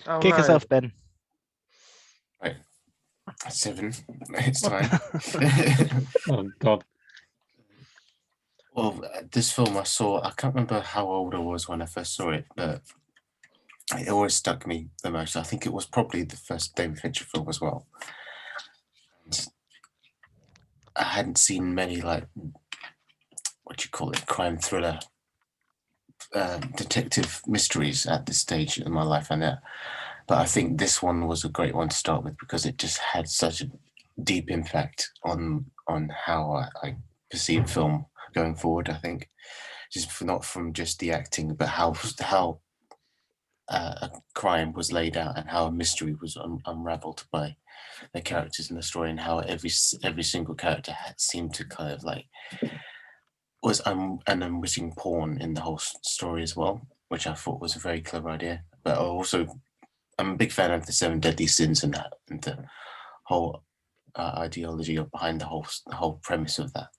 Oh, Kick us no. off, Ben. Right. Se7en. It's time. Oh God. Well, this film I saw, I can't remember how old I was when I first saw it, but it always stuck me the most. I think it was probably the first David Fincher film as well. And I hadn't seen many, like, what do you call it, crime thriller, detective mysteries at this stage in my life. But I think this one was a great one to start with because it just had such a deep impact on how I perceive film going forward. I think not from just the acting, but how a crime was laid out and how a mystery was unraveled by the characters in the story, and how every single character had seemed to kind of like was an unwitting pawn in the whole story as well, which I thought was a very clever idea. But I'm a big fan of the 7 Deadly Sins and the whole ideology behind the whole premise of that.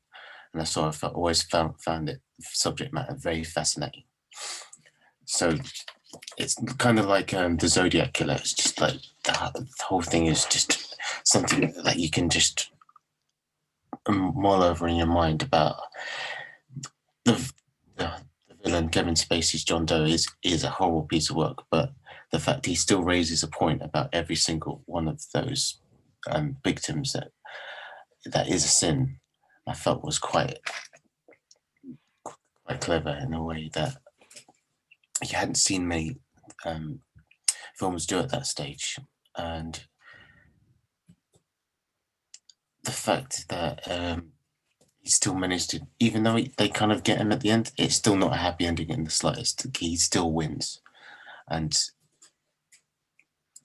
And that's why I always found it subject matter very fascinating. So it's kind of like the Zodiac Killer. It's just like the whole thing is just something that you can just mull over in your mind about. The villain Kevin Spacey's John Doe is a horrible piece of work, but the fact he still raises a point about every single one of those victims that is a sin, I felt was quite clever in a way that you hadn't seen many films do at that stage. And the fact that he still managed to, even though they kind of get him at the end, it's still not a happy ending in the slightest. He still wins, and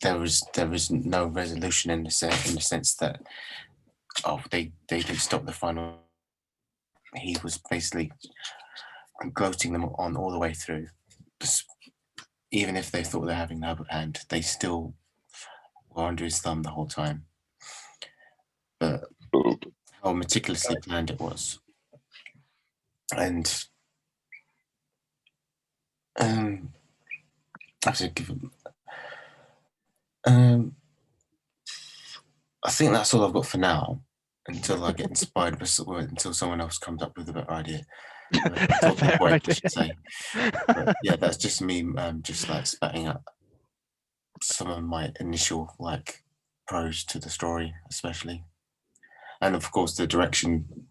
there was no resolution in the sense that they didn't stop the final. He was basically gloating them on all the way through. Even if they thought they're having the upper hand, they still were under his thumb the whole time. But how meticulously planned it was. And I have to give him. I think that's all I've got for now, until I get inspired, until someone else comes up with a better idea. I should say. But yeah, that's just me, just like spatting up some of my initial like pros to the story, especially, and of course the direction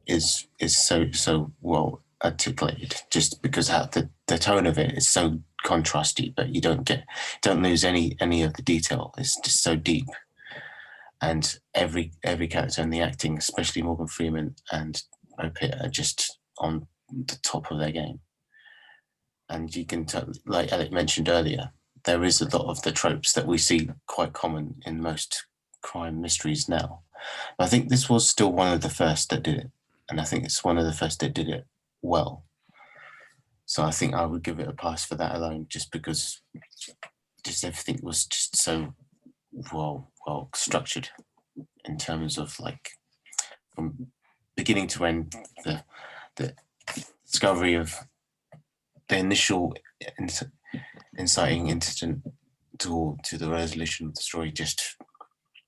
is so well articulated, just because the tone of it is so contrasty, but you don't lose any of the detail. It's just so deep, and every character in the acting, especially Morgan Freeman and Brad Pitt, are just on the top of their game. And you can tell, like Alec mentioned earlier, there is a lot of the tropes that we see quite common in most crime mysteries now. But I think this was still one of the first that did it, and I think it's one of the first that did it well. So I think I would give it a pass for that alone, just because just everything was just so well structured in terms of like from beginning to end, the discovery of the initial inciting incident to the resolution of the story, just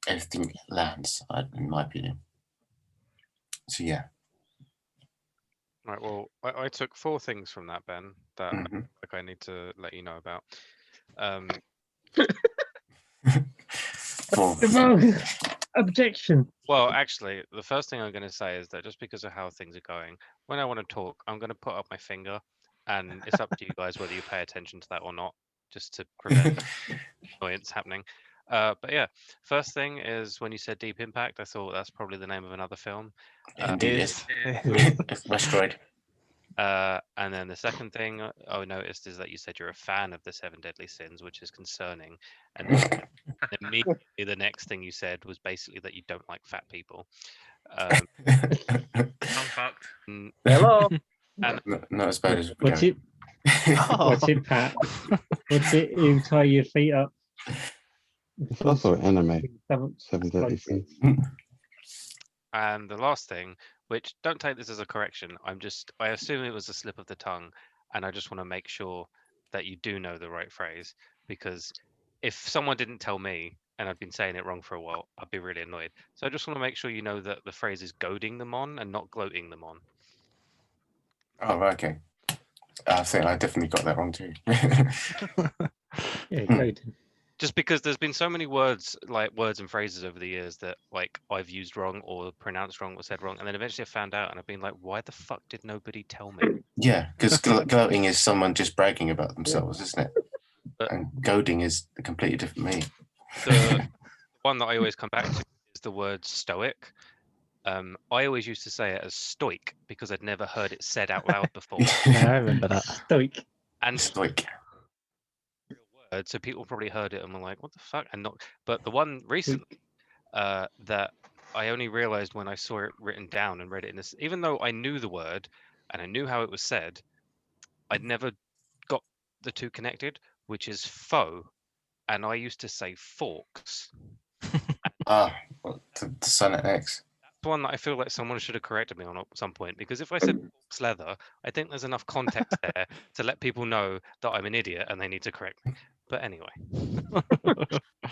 everything lands, in my opinion. So yeah. Right. Well, I took 4 things from that, Ben, that I need to let you know about. Objection. Well, actually, the first thing I'm going to say is that just because of how things are going, when I want to talk, I'm going to put up my finger, and it's up to you guys whether you pay attention to that or not, just to prevent annoyance happening. But yeah, first thing is when you said Deep Impact, I thought that's probably the name of another film. Indeed, Asteroid. And then the second thing I noticed is that you said you're a fan of the 7 Deadly Sins, which is concerning. And then immediately the next thing you said was basically that you don't like fat people. I'm fucked. Hello. And not as bad as What's it? What's it, Pat? What's it? You tie your feet up. It's also anime. 7 Deadly Sins. And the last thing, which don't take this as a correction, I assume it was a slip of the tongue, and I just want to make sure that you do know the right phrase, because if someone didn't tell me and I've been saying it wrong for a while, I'd be really annoyed. So I just want to make sure you know that the phrase is goading them on and not gloating them on. Oh, right, okay. I think I definitely got that wrong too. Yeah, good. Just because there's been so many words and phrases over the years that like I've used wrong or pronounced wrong or said wrong, and then eventually I found out and I've been like, why the fuck did nobody tell me? Yeah, because gloating is someone just bragging about themselves, isn't it? But- And goading is a completely different meaning. The one that I always come back to is the word stoic. I always used to say it as stoic because I'd never heard it said out loud before. Yeah, I remember that. Stoic. And Stoic. word, so people probably heard it and were like, "What the fuck?" And not. But the one recently that I only realized when I saw it written down and read it in this, even though I knew the word and I knew how it was said, I'd never got the two connected, which is foe, and I used to say forks. Ah, to Sonnet X. That's one that I feel like someone should have corrected me on at some point, because if I said forks leather, I think there's enough context there to let people know that I'm an idiot and they need to correct me. But anyway. Well,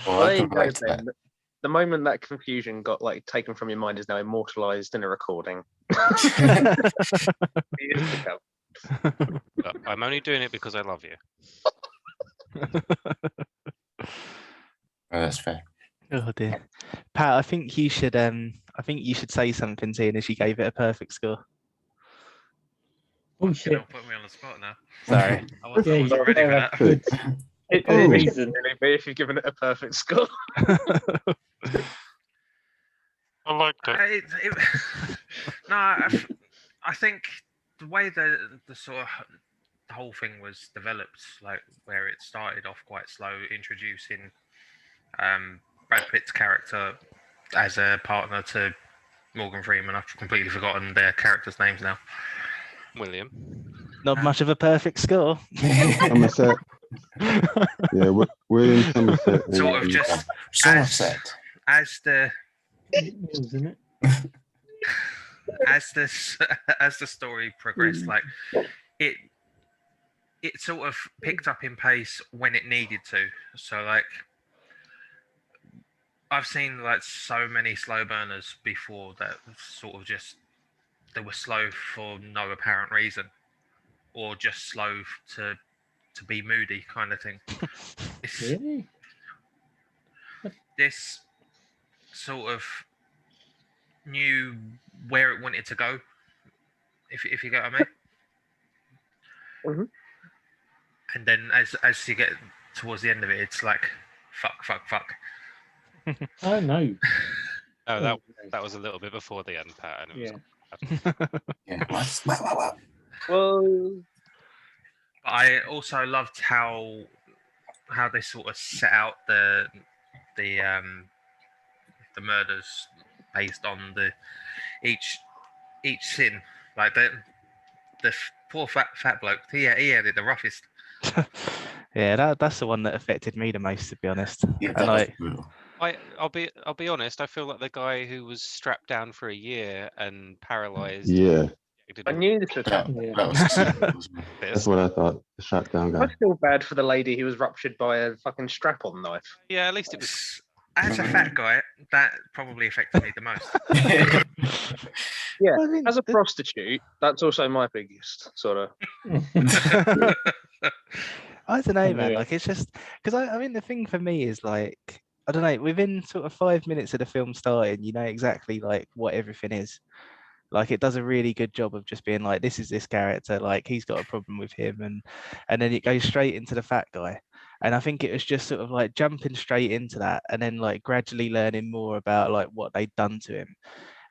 There I you can go, relate to that. then. The moment that confusion got like taken from your mind is now immortalized in a recording. Years to come. But I'm only doing it because I love you. Oh, that's fair. Oh dear, Pat. I think you should. I think you should say something, seeing as you gave it a perfect score. Oh You shit. don't put me on the spot now. Sorry. I wasn't, Yeah, I you wasn't got ready for there. that. Good. It Oh. shouldn't really be if you've given it a perfect score. I liked No, I think the way the sort of the whole thing was developed, like where it started off quite slow, introducing Brad Pitt's character as a partner to Morgan Freeman. I've completely forgotten their characters' names now. William. Not much of a perfect score. Somerset. Yeah, William Somerset. and, Sort of just Somerset. as the Isn't it? as the story progressed, like it sort of picked up in pace when it needed to. So like I've seen like so many slow burners before that sort of just they were slow for no apparent reason, or just slow to be moody kind of thing. Really? This sort of knew where it wanted to go, if you get what I mean. Mhm. And then as you get towards the end of it, it's like fuck. Oh no. Oh, that was a little bit before the end, Pat. And it was Yeah. Yeah. What? Well, But I also loved how they sort of set out the murders based on each sin. Like the poor fat bloke. He had it the roughest. Yeah, that's the one that affected me the most, to be honest. Yeah, And that was brutal. I'll be honest. I feel like the guy who was strapped down for a year and paralyzed. Yeah, I knew this was That, happening. that was stupid, wasn't it? that's what I thought. The shutdown I guy. feel bad for the lady who was ruptured by a fucking strap-on knife. Yeah, at least it was. As a fat guy, that probably affected me the most. Yeah, I mean, as a prostitute, that's also my biggest sort of. I don't know, man. Yeah. Like, it's just because I mean, the thing for me is like, I don't know. Within sort of 5 minutes of the film starting, you know exactly like what everything is. Like, it does a really good job of just being like, this is this character. Like, he's got a problem with him, and then it goes straight into the fat guy. And I think it was just sort of like jumping straight into that, and then like gradually learning more about like what they'd done to him.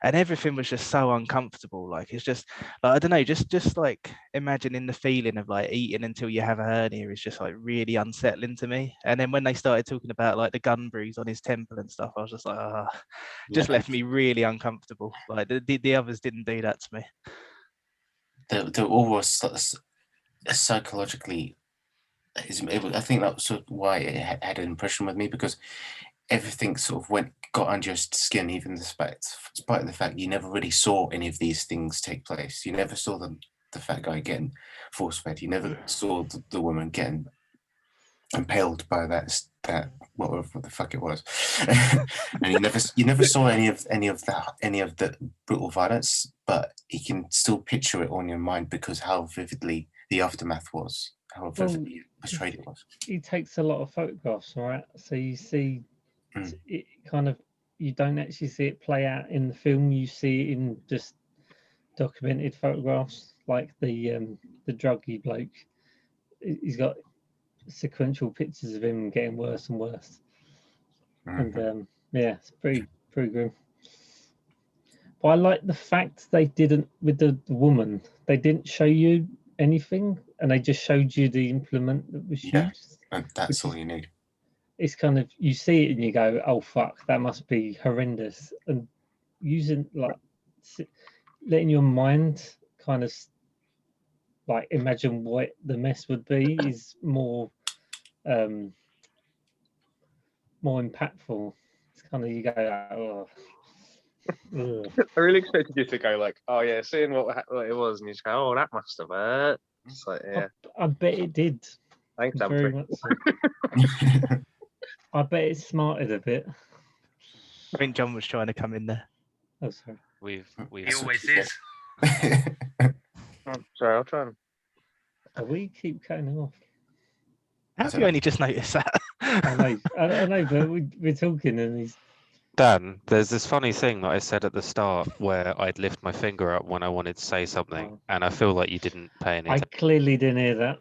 And everything was just so uncomfortable. Like, it's just like, I don't know, just like imagining the feeling of like eating until you have a hernia is just like really unsettling to me. And then when they started talking about like the gun bruise on his temple and stuff, I was just like, just left me really uncomfortable. Like the others didn't do that to me. They all were psychologically. I think that was sort of why it had an impression with me, because everything sort of got under your skin, even despite the fact you never really saw any of these things take place. You never saw the fat guy getting force fed. You never saw the woman getting impaled by that what the fuck it was, and you never saw any of the brutal violence, but you can still picture it on your mind because how vividly the aftermath was, how vividly portrayed it was. He takes a lot of photographs, right? So you see it kind of, you don't actually see it play out in the film. You see it in just documented photographs, like the druggy bloke. He's got sequential pictures of him getting worse and worse, and yeah, it's pretty grim. But I like the fact they didn't, with the woman, they didn't show you anything, and they just showed you the implement that was used. And that's all you need. It's kind of, you see it and you go, oh fuck, that must be horrendous. And using, like, letting your mind kind of like imagine what the mess would be is more impactful. It's kind of, you go, oh. I really expected you to go like, oh yeah, seeing what it was, and you just go, oh, that must have hurt. It's like, yeah, I bet it did. thanks, Very Humphrey. much so. I bet it smarted a bit. I think John was trying to come in there. Oh, sorry. He always is. Oh, sorry, I'll try and. We keep cutting him off. How have you only just noticed that? I know, but we're talking and he's. Dan, there's this funny thing that I said at the start where I'd lift my finger up when I wanted to say something, and I feel like you didn't pay any attention. I clearly didn't hear that.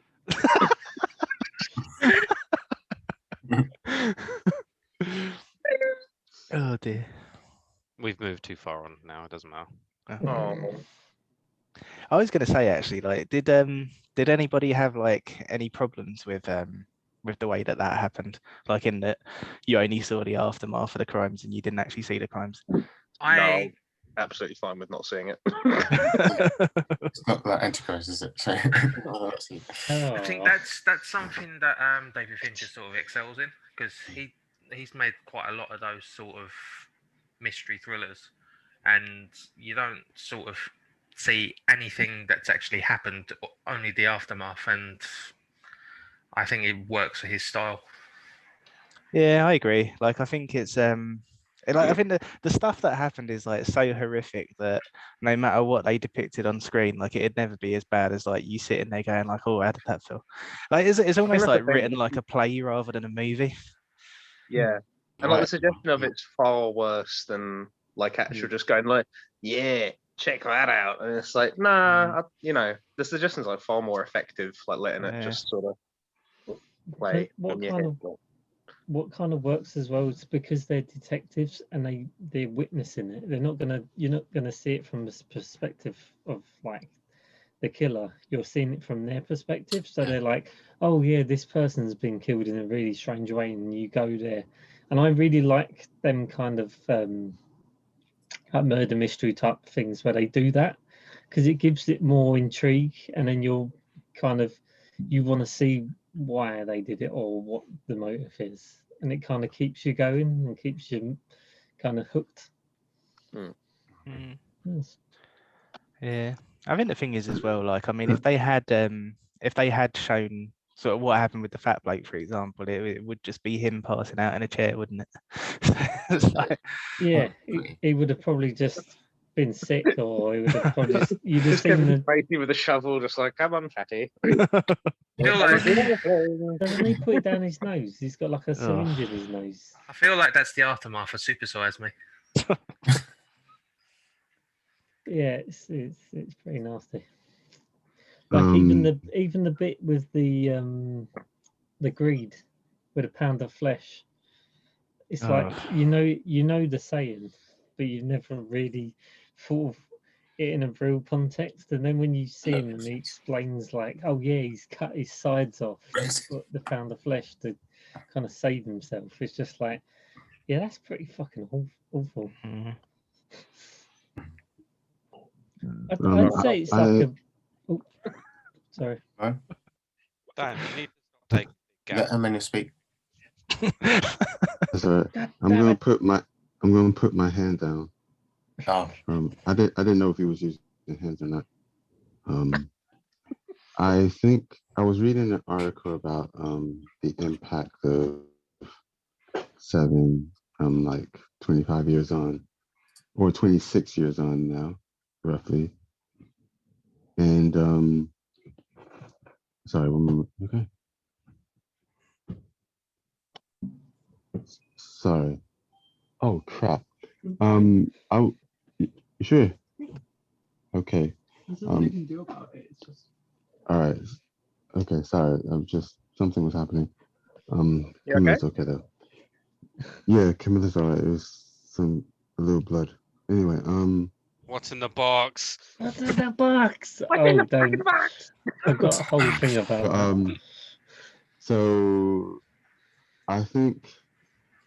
Oh dear. We've moved too far on now. It doesn't matter. Oh. I was going to say actually, like, did anybody have like any problems with the way that happened? Like, in that you only saw the aftermath of the crimes and you didn't actually see the crimes. No, absolutely fine with not seeing it. It's not that Antichrist, is it? So, I think that's something that David Fincher sort of excels in, because he's made quite a lot of those sort of mystery thrillers, and you don't sort of see anything that's actually happened, only the aftermath, and I think it works for his style. Yeah, I agree. Like, I think it's I think the stuff that happened is like so horrific that no matter what they depicted on screen, like it'd never be as bad as like you sitting there going like, oh, how did that feel? Like it's almost like written like a play rather than a movie. Yeah, and like the suggestion of it's far worse than like actual just going like, yeah, check that out, and it's like, nah, the suggestion's like far more effective, like letting it just sort of play. What kind of works as well is because they're detectives and they're witnessing it. You're not gonna see it from the perspective of like the killer. You're seeing it from their perspective. So they're like, oh yeah, this person's been killed in a really strange way, and you go there. And I really like them kind of like murder mystery type things where they do that, because it gives it more intrigue, and then you want to see why they did it or what the motive is, and it kind of keeps you going and keeps you kind of hooked. Yes. Yeah, I think the thing is as well, like, I mean, if they had shown sort of what happened with the fat bloke, for example, it would just be him passing out in a chair, wouldn't it? Like, yeah, he would have probably just been sick, or he would have probably you'd have seen the Fatty with a shovel, just like, come on, fatty. Doesn't he put it down his nose? He's got like a syringe in his nose. I feel like that's the aftermath of Super Size Me. Yeah, it's pretty nasty. Like even the bit with the greed with a pound of flesh. It's like you know the saying, but you've never really thought of it in a real context. And then when you see him and he explains like, oh yeah, he's cut his sides off with the pound of flesh to kind of save himself. It's just like, yeah, that's pretty fucking awful. I'd say it's like a. Oh, sorry. Dan, you need to stop taking. Let Emmanuel speak. That's all right. God I'm damn gonna it. put my hand down. Oh, I didn't know if he was using hands or not. I think I was reading an article about the impact of Seven like 25 years on, or 26 years on now, roughly. And sorry, one moment. Okay. Sorry. Oh crap. I sure. Okay. There's nothing you can do about it. It's just. All right. Okay. Sorry. I'm just something was happening. You okay? Camilla's okay though. Yeah, Camilla's all right. It was a little blood. Anyway. What's in the box? What's in the box? What's in Oh, the fucking don't. box? I've got a whole thing about that. So I think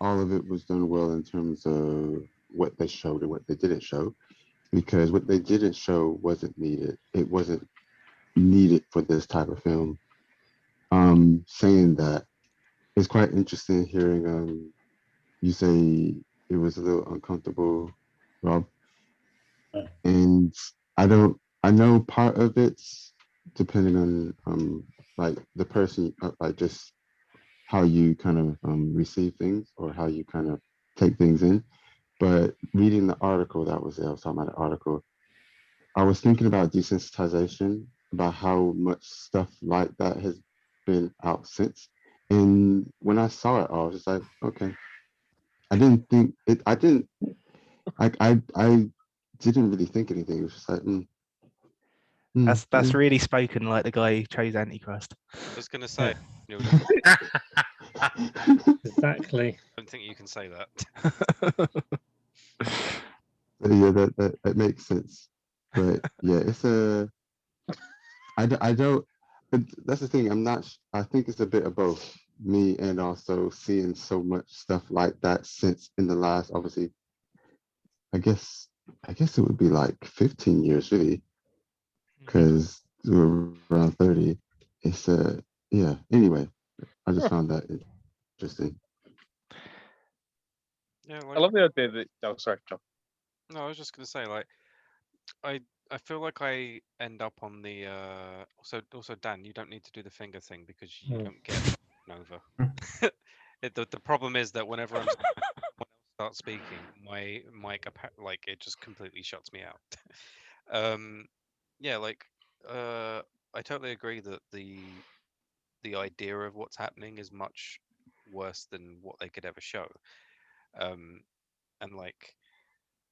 all of it was done well in terms of what they showed and what they didn't show, because what they didn't show wasn't needed. It wasn't needed for this type of film. Saying that, it's quite interesting hearing you say it was a little uncomfortable, Rob. And I know part of it's depending on like the person, like just how you kind of receive things or how you kind of take things in. But reading the article that was there, I was talking about the article, I was thinking about desensitization, about how much stuff like that has been out since. And when I saw it, I was just like, okay. I didn't think it. I didn't really think anything. It was just like, That's yeah. really spoken like the guy who chose Antichrist. I was gonna say, Yeah. I Exactly. don't think you can say that. Yeah, that makes sense. But yeah, it's I don't. That's the thing. I think it's a bit of both. Me and also seeing so much stuff like that since in the last, obviously, I guess it would be like 15 years really, because we're around 30. It's yeah. Anyway, I just found that interesting. Yeah, I like love the idea that. Oh, sorry, John. no, I was just gonna say, like, I feel like I end up on the also Dan, you don't need to do the finger thing because you don't get Nova. The problem is that whenever I'm someone else starts speaking, my mic like it just completely shuts me out. Yeah, like I totally agree that the idea of what's happening is much worse than what they could ever show. And like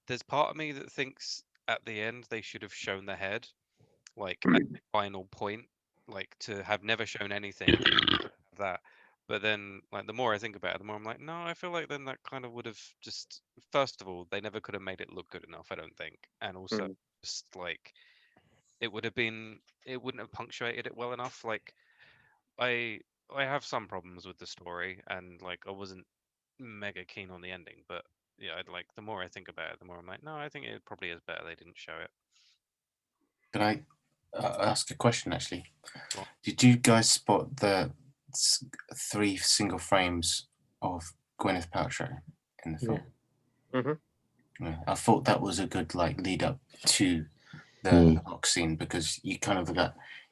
there's part of me that thinks at the end they should have shown the head, like at the final point, like to have never shown anything of that. But then, like the more I think about it, the more I'm like, no, I feel like then that kind of would have just, first of all, they never could have made it look good enough, I don't think, and also just like it would have been, it wouldn't have punctuated it well enough. Like I I have some problems with the story, and like I wasn't mega keen on the ending, but yeah, I'd like the more I think about it, the more I'm like, no, I think it probably is better they didn't show it. Can I ask a question actually? Go on. Did you guys spot the 3 single frames of Gwyneth Paltrow in the film? Yeah, I thought that was a good like lead up to the box scene, because you kind of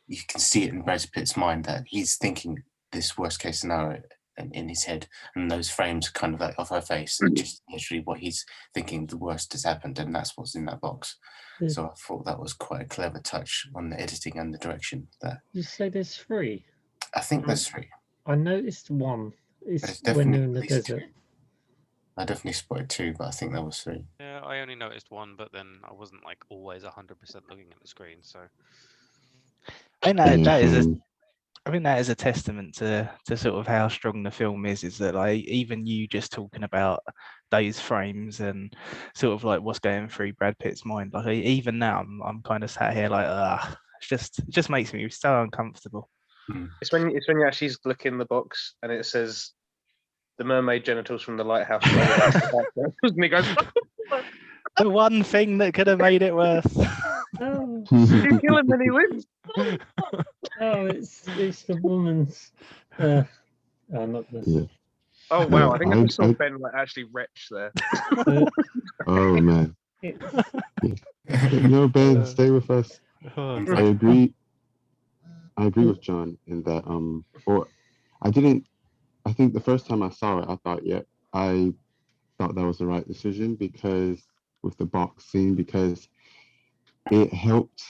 you can see it in Brad Pitt's mind that he's thinking this worst case scenario in his head, and those frames kind of like of her face, just literally what he's thinking the worst has happened, and that's what's in that box. So I thought that was quite a clever touch on the editing and the direction there. You say there's 3? I think there's 3. I noticed one. It's It's when they're in the at least desert. 2. I definitely spotted 2, but I think there was 3. Yeah, I only noticed one, but then I wasn't like always 100% looking at the screen. So I think I think that is a testament to sort of how strong the film is that like even you just talking about those frames and sort of like what's going through Brad Pitt's mind, like even now I'm kind of sat here like it just makes me so uncomfortable. It's when you actually look in the box and it says the mermaid genitals from the lighthouse. And he goes, The one thing that could have made it worse. Oh, you kill him and he wins. oh, it's the woman's. I'm not gonna. Oh wow, I think I I, just saw I, Ben like actually retch there. oh man, It's no Ben, stay with us. Oh, I'm I dear. agree. I agree with John in that. Or I didn't. I think the first time I saw it, I thought, yeah, I thought that was the right decision because with the box scene because it helped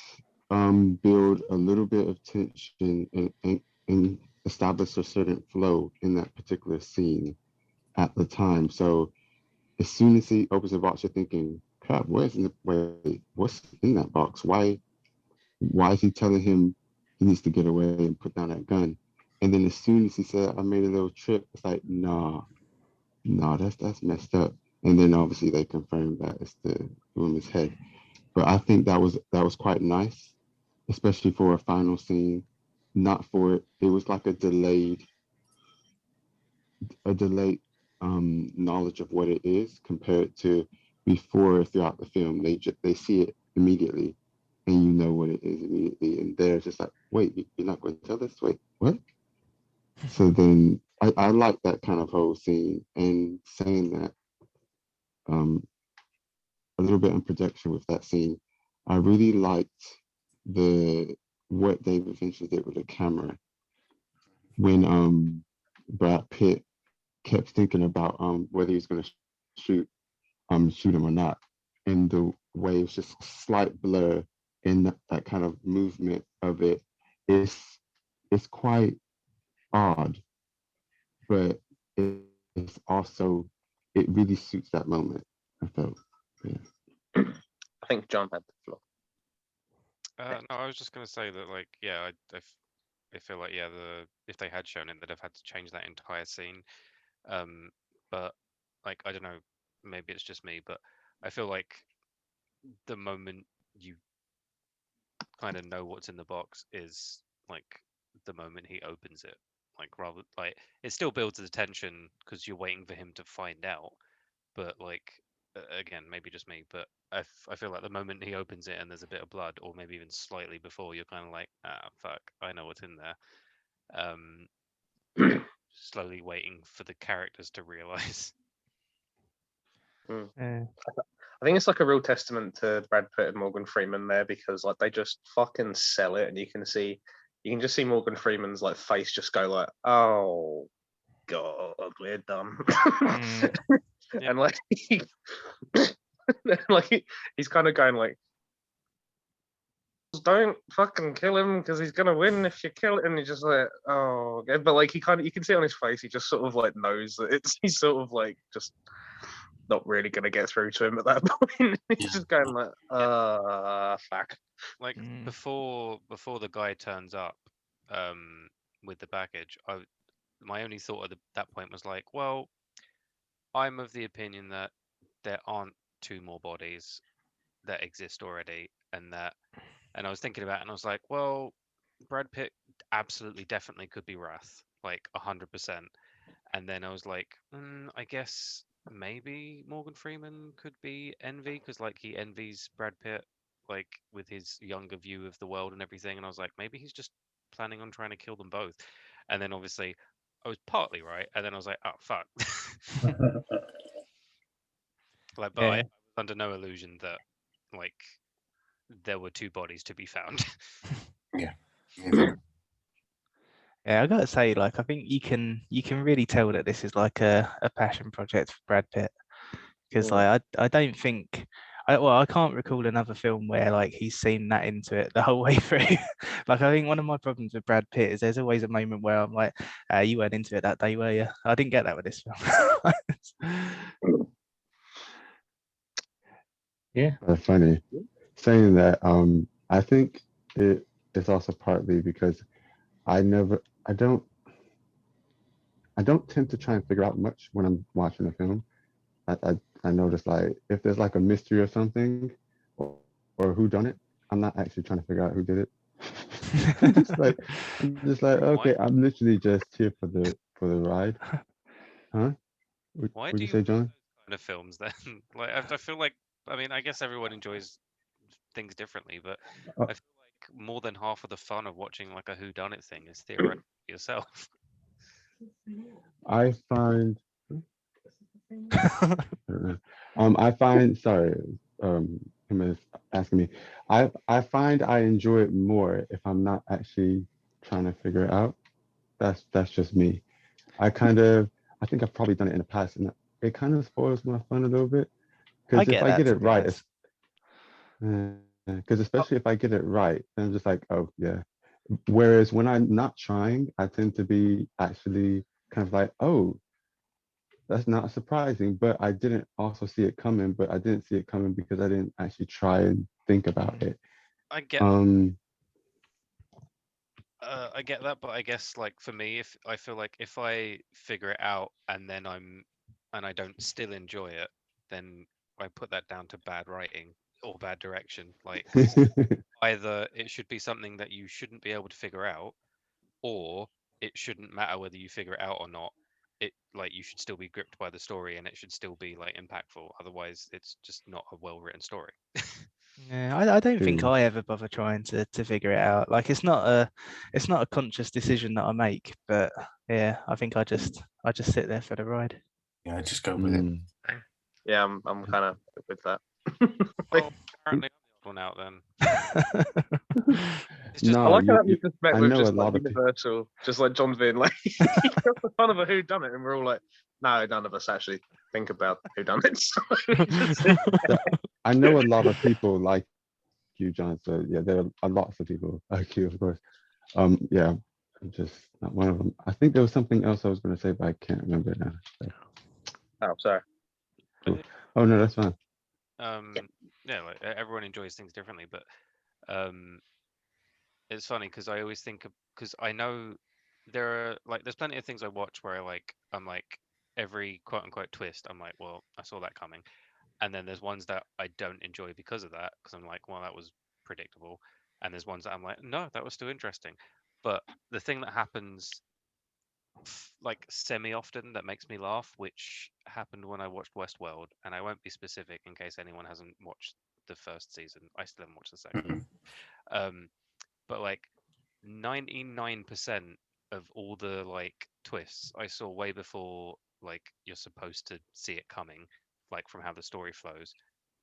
build a little bit of tension and establish a certain flow in that particular scene at the time. So as soon as he opens the box, you're thinking, crap, what's in that box? Why is he telling him he needs to get away and put down that gun? And then as soon as he said, I made a little trip, it's like, nah, no, that's messed up. And then obviously they confirmed that it's the woman's head. But I think that was quite nice, especially for a final scene. Not for it. It was like a delayed knowledge of what it is compared to before throughout the film. They see it immediately, and you know what it is immediately, and they're just like, wait, you're not going to tell us? Wait, what? So then I like that kind of whole scene and saying that um, a little bit in projection with that scene. I really liked the what they eventually did with the camera when Brad Pitt kept thinking about whether he was going to shoot him or not, and the way it's just slight blur in that kind of movement of it is it's quite odd, but it's also it really suits that moment. I felt, yeah. I think John had the floor. No, I was just gonna say that, like, yeah, I feel like, yeah, if they had shown it, they'd have had to change that entire scene. But like, I don't know, maybe it's just me, but I feel like the moment you kind of know what's in the box is like the moment he opens it. Like, rather, like, it still builds the tension because you're waiting for him to find out. But like, again, maybe just me, but I feel like the moment he opens it and there's a bit of blood, or maybe even slightly before, you're kind of like, ah, fuck, I know what's in there. Um, Slowly waiting for the characters to realize. Yeah. I think it's like a real testament to Brad Pitt and Morgan Freeman there because like they just fucking sell it, and you can just see Morgan Freeman's like face just go like, oh god, we're done. Mm. And like like he's kind of going like, don't fucking kill him because he's gonna win if you kill it. And he's just like, oh, okay. But like you can see on his face, he just sort of like knows that he's sort of like just not really gonna get through to him at that point. He's just going like, fuck. Like, before the guy turns up with the baggage, my only thought at that point was like, well, I'm of the opinion that there aren't two more bodies that exist already, and I was thinking about it, and I was like, well, Brad Pitt absolutely definitely could be Wrath, like 100%. And then I was like, I guess maybe Morgan Freeman could be Envy, because like he envies Brad Pitt, like with his younger view of the world and everything. And I was like, maybe he's just planning on trying to kill them both. And then obviously I was partly right, and then I was like, oh fuck. Like, but I Yeah. was under no illusion that like there were two bodies to be found. Yeah. Yeah. Yeah, I gotta say, like, I think you can really tell that this is like a passion project for Brad Pitt because like I don't think I can't recall another film where like he's seen that into it the whole way through. Like I think one of my problems with Brad Pitt is there's always a moment where I'm like, you weren't into it that day, were you? I didn't get that with this film. yeah. Funny saying that. I think it's also partly because I never, I don't tend to try and figure out much when I'm watching a film. I notice like if there's like a mystery or something, or who done it, I'm not actually trying to figure out who did it. I'm just like okay, I'm literally just here for the ride, huh? Why Would do you you say, watch John? those kind of films then? Like, I feel like, I mean, I guess everyone enjoys things differently, but Uh, I feel like more than half of the fun of watching like a whodunit thing is theoretically yourself. I find I don't know. I find, sorry, him is asking me. I find I enjoy it more if I'm not actually trying to figure it out. That's just me. I think I've probably done it in the past, and it kind of spoils my fun a little bit. I Because if get I that, get to it be right, honest. because especially if I get it right, then I'm just like, oh yeah. Whereas when I'm not trying, I tend to be actually kind of like, oh, that's not surprising, but I didn't also see it coming, but I didn't see it coming because I didn't actually try and think about it. I get Um, I get that, but I guess like for me, if I feel like if I figure it out and then I don't still enjoy it, then I put that down to bad writing or bad direction. Like, 'cause either it should be something that you shouldn't be able to figure out, or it shouldn't matter whether you figure it out or not. It like you should still be gripped by the story and it should still be like impactful. Otherwise, it's just not a well-written story. Yeah, I don't think True. I ever bother trying to figure it out. Like it's not a conscious decision that I make, but yeah, I think I just sit there for the ride. Yeah, I just go with it. mm, Yeah, I'm kind of with that. Well, apparently I'm the odd one out then. It's just I no, like how that we suspect I with know a just like lot of people. universal, just like John's being like, he got the fun of a who done it, and we're all like, no, none of us actually think about who done it. So I know a lot of people like you, John. So yeah, there are lots of people like you, of course. Yeah, I'm just not one of them. I think there was something else I was going to say, but I can't remember it now. So, oh, sorry. cool. Oh no, that's fine. Yeah, like everyone enjoys things differently, but um it's funny because I always think because I know there are like there's plenty of things I watch where I'm like every quote unquote twist I'm like, well, I saw that coming. And then there's ones that I don't enjoy because of that, because I'm like, well, that was predictable. And there's ones that I'm like, no, that was still interesting. But the thing that happens like semi often that makes me laugh, which happened when I watched Westworld, and I won't be specific in case anyone hasn't watched the first season. I still haven't watched the second. Mm-mm. Um, but like 99% of all the like twists I saw way before like you're supposed to see it coming, like from how the story flows.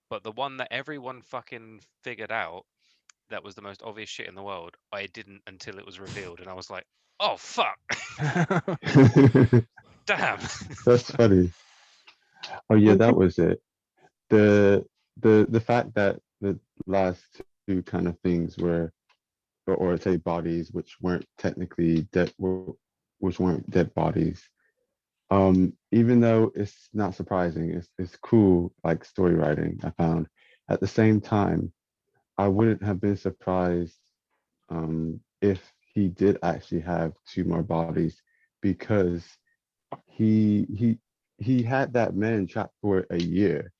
But the one that everyone fucking figured out that was the most obvious shit in the world, I didn't until it was revealed, and I was like, oh fuck, damn. That's funny. Oh yeah, that was it. The the fact that the last two kind of things were, or say bodies, which weren't technically dead, which weren't dead bodies. Even though it's not surprising, it's cool like story writing. I found at the same time, I wouldn't have been surprised if he did actually have two more bodies because he he he had that man trapped for a year.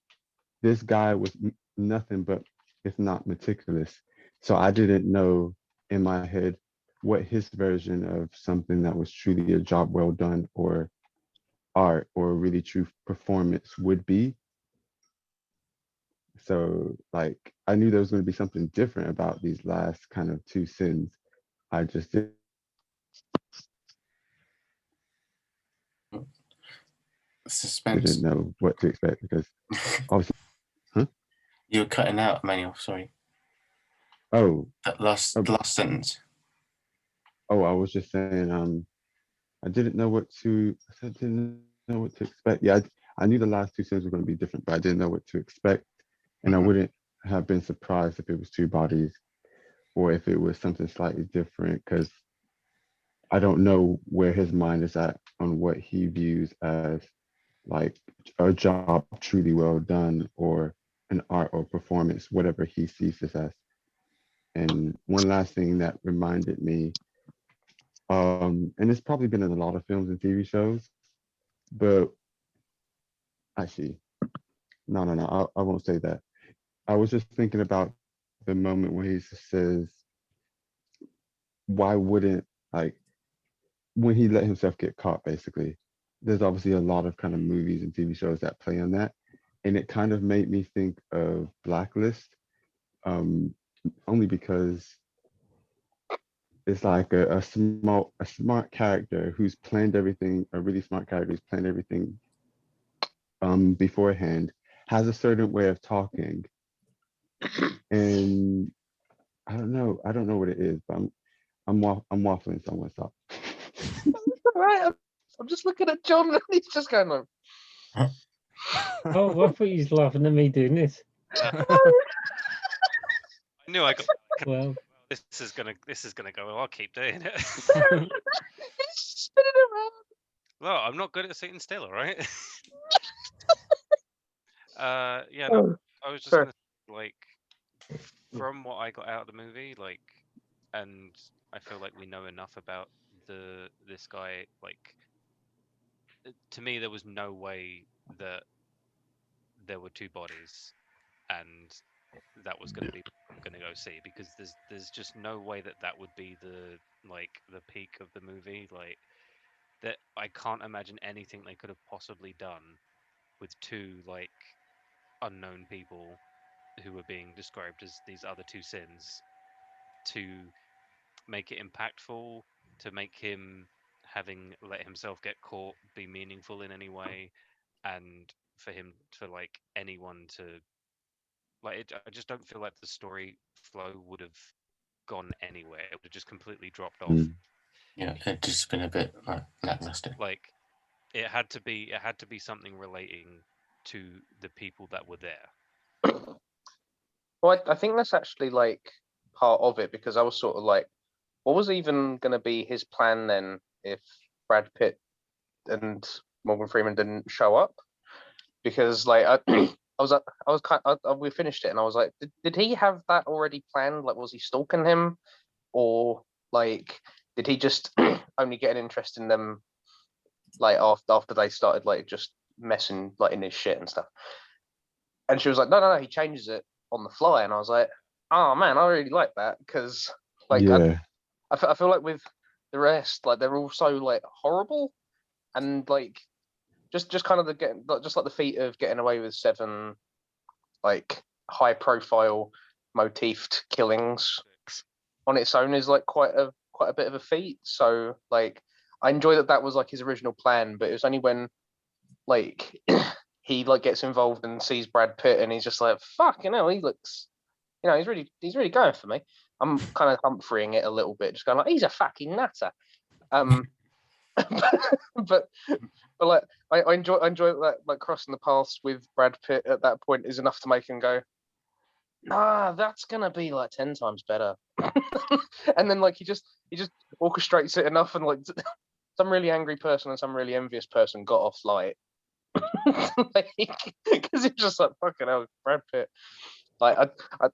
This guy was nothing but, if not meticulous. So I didn't know in my head what his version of something that was truly a job well done or art or a really true performance would be. So like I knew there was going to be something different about these last kind of two sins. I just didn't Suspense. know what to expect because obviously, huh? You were cutting out, Emmanuel. Sorry. Oh, The last sentence. oh, I was just saying, I didn't know what to, I said, didn't know what to expect. Yeah, I knew the last two scenes were going to be different, but I didn't know what to expect. And I Mm-hmm. wouldn't have been surprised if it was two bodies or if it was something slightly different because I don't know where his mind is at on what he views as like a job truly well done or an art or performance, whatever he sees this as. And one last thing that reminded me, and it's probably been in a lot of films and TV shows, but actually, no, I won't say that. I was just thinking about the moment where he says, why wouldn't, like, when he let himself get caught, basically. There's obviously a lot of kind of movies and TV shows that play on that. And it kind of made me think of Blacklist, um, only because it's like a smart character who's planned everything, a really smart character who's planned everything beforehand, has a certain way of talking, and I don't know what it is, but I'm waffling, so I'm gonna stop. Right, I'm just looking at John, and he's just going like, Oh, I thought he was laughing at me doing this. I knew I got. Well, This is gonna go well. I'll keep doing it. he's spinning around. Well, I'm not good at sitting still, all right? Yeah, no, I was just Fair. gonna like, from what I got out of the movie, like, and I feel like we know enough about this guy. Like, to me, there was no way that there were two bodies, and that was gonna be gonna go see, because there's just no way that would be the peak of the movie. Like, that I can't imagine anything they could have possibly done with two like unknown people who were being described as these other two sins to make it impactful, to make him having let himself get caught be meaningful in any way, and for like anyone to like it. I just don't feel like the story flow would have gone anywhere. It would have just completely dropped off. Yeah, it just been a bit like lackluster. Like, it had to be something relating to the people that were there. Well, I think that's actually like part of it, because I was sort of like, what was even going to be his plan then if Brad Pitt and Morgan Freeman didn't show up? Because like we finished it and I was like, did he have that already planned? Like, was he stalking him, or like did he just only get an interest in them like after they started like just messing like in his shit and stuff? And she was like, no, he changes it on the fly. And I was like, oh man, I really like that, because like Yeah, I feel like with the rest, like they're all so like horrible, and like just kind of the getting just like the feat of getting away with 7 like high profile motifed killings on its own is like quite a bit of a feat. So like I enjoy that was like his original plan, but it was only when like he like gets involved and sees Brad Pitt and he's just like, fuck, he looks, he's really going for me. I'm kind of Humphreying it a little bit, just going like, he's a fucking nutter. But like I enjoy that, like crossing the paths with Brad Pitt at that point is enough to make him go, nah, that's gonna be like 10 times better. And then like he just orchestrates it enough, and like some really angry person and some really envious person got off light. Because it's just like, fucking hell, Brad Pitt. Like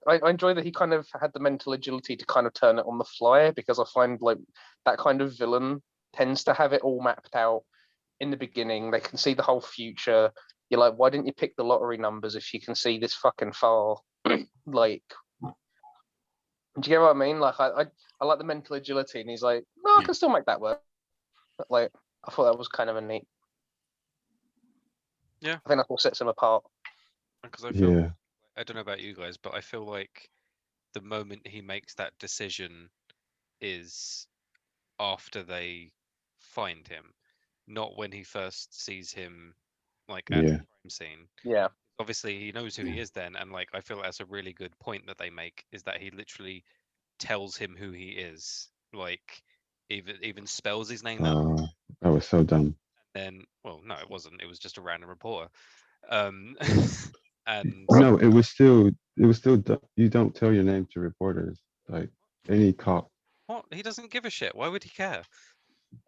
I enjoy that he kind of had the mental agility to kind of turn it on the fly, because I find like that kind of villain tends to have it all mapped out in the beginning. They can see the whole future. You're like, why didn't you pick the lottery numbers if you can see this fucking far? Like, do you get what I mean? Like, I like the mental agility, and he's like, no, I can still make that work. But, like, I thought that was kind of a neat. Yeah, I think that's what sets him apart. Because I feel, yeah, I don't know about you guys, but I feel like the moment he makes that decision is after they find him, not when he first sees him like at the yeah. crime scene. Yeah. Obviously he knows who he is then, and like I feel that's a really good point that they make, is that he literally tells him who he is, like even spells his name out. That was so dumb. Then, well, no, it wasn't, it was just a random reporter. And No, it was still you don't tell your name to reporters, like any cop. what, he doesn't give a shit, why would he care?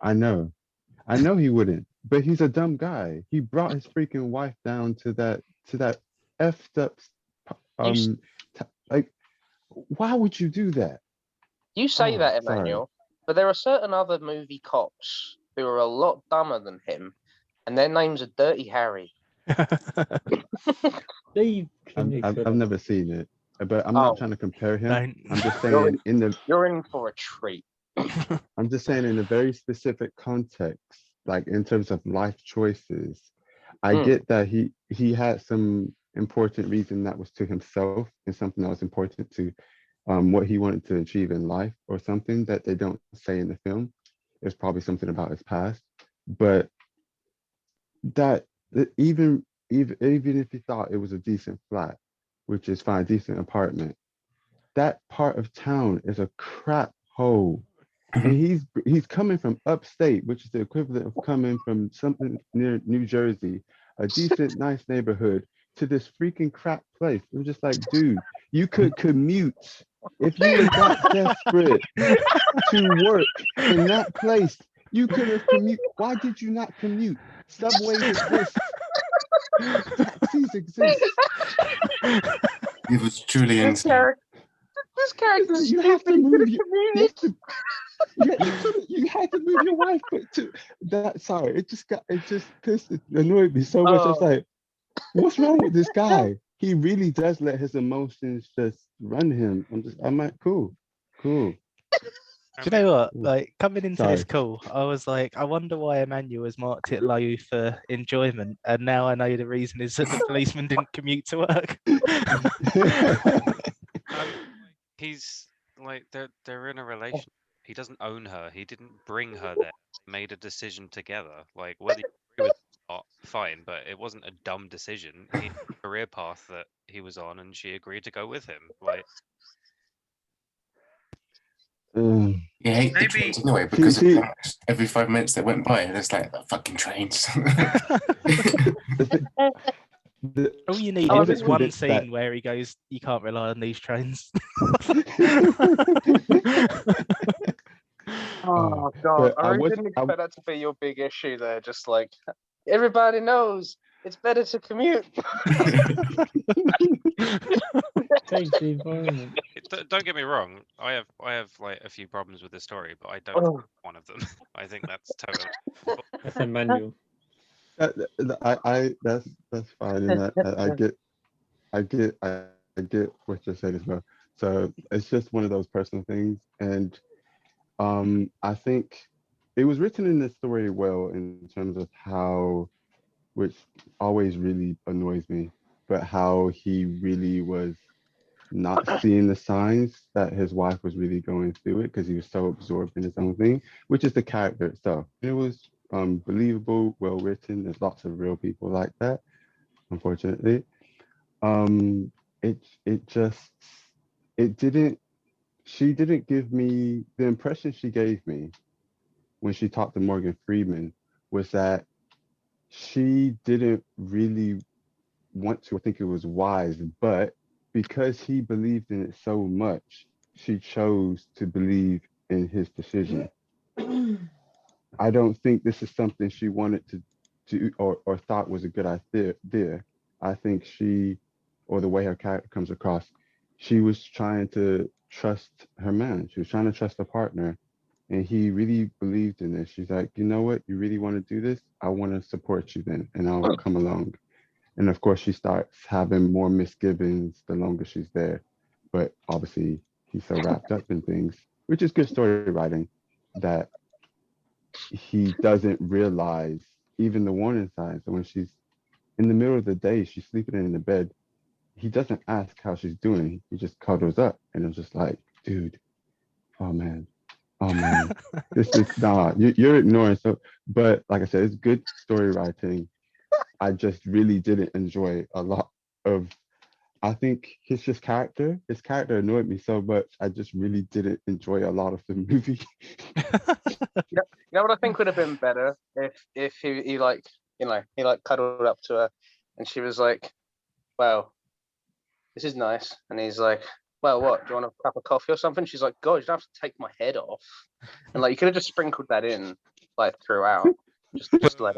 I know he wouldn't, but he's a dumb guy. He brought his freaking wife down to that effed up like, why would you do that? You say that, Sorry. Emmanuel, but there are certain other movie cops who are a lot dumber than him, and their names are Dirty Harry. Steve, I've never seen it, but I'm not trying to compare him. I'm just saying you're in for a treat. I'm just saying in a very specific context, like in terms of life choices. I get that he had some important reason that was to himself and something that was important to what he wanted to achieve in life, or something that they don't say in the film. It's probably something about his past, but even even if he thought it was a decent flat, which is fine, decent apartment, that part of town is a crap hole. And he's coming from upstate, which is the equivalent of coming from something near New Jersey, a decent, nice neighborhood, to this freaking crap place. I'm just like, dude, you could commute if you were that desperate to work in that place. You could have commute. Why did you not commute? Subways exist. Taxis exist. He was truly This insane. character, this character's You have to stupid. move. You have to. You had to move your wife, but to that. Sorry, it just pissed, it annoyed me so much. I was Oh. like, what's wrong with this guy? He really does let his emotions just run him. I'm like, cool. Do you know what? Ooh, Like coming into this sorry. call, I was like, I wonder why Emmanuel has marked it low for enjoyment, and now I know the reason is that the policeman didn't commute to work. He's like they're in a relationship. He doesn't own her. He didn't bring her there. They made a decision together. Like whether you agree with it or not, fine, but it wasn't a dumb decision. He had a career path that he was on, and she agreed to go with him. Like Um, You hate the Maybe- trains anyway because See- every 5 minutes they went by, and it's like fucking trains. All you need Oh, is I just didn't one predict that- scene where he goes, "You can't rely on these trains." Oh god, but I I really was- didn't I- expect that to be your big issue there. Just like everybody knows, it's better to commute. Saves the environment. don't get me wrong. I have like a few problems with the story, but I don't Oh. think that's one of them. I think that's totally. That's a manual. That's fine, and I get what you're saying as well. So it's just one of those personal things, and I think it was written in the story well in terms of how, which always really annoys me, but how he really was not seeing the signs that his wife was really going through it because he was so absorbed in his own thing, which is the character itself. It was believable, well written. There's lots of real people like that, unfortunately. It just it didn't. She didn't give me the impression she gave me when she talked to Morgan Freeman was that she didn't really want to. I think it was wise, but because he believed in it so much, she chose to believe in his decision. I don't think this is something she wanted to do or thought was a good idea. I think she, or the way her character comes across, she was trying to trust her man. She was trying to trust her partner. And he really believed in this. She's like, you know what? You really want to do this? I want to support you then, and I'll come along. And of course, she starts having more misgivings the longer she's there. But obviously, he's so wrapped up in things, which is good story writing, that he doesn't realize even the warning signs. So when she's in the middle of the day, she's sleeping in the bed, he doesn't ask how she's doing. He just cuddles up. And it's just like, dude, oh man, this is you're ignoring. So, but like I said, it's good story writing. I just really didn't enjoy a lot of. I think his character annoyed me so much. I just really didn't enjoy a lot of the movie. You know what I think would have been better if he like he like cuddled up to her, and she was like, "Well, this is nice," and he's like, "Well, what? Do you want a cup of coffee or something?" She's like, "God, you don't have to take my head off," and like you could have just sprinkled that in like throughout, just like.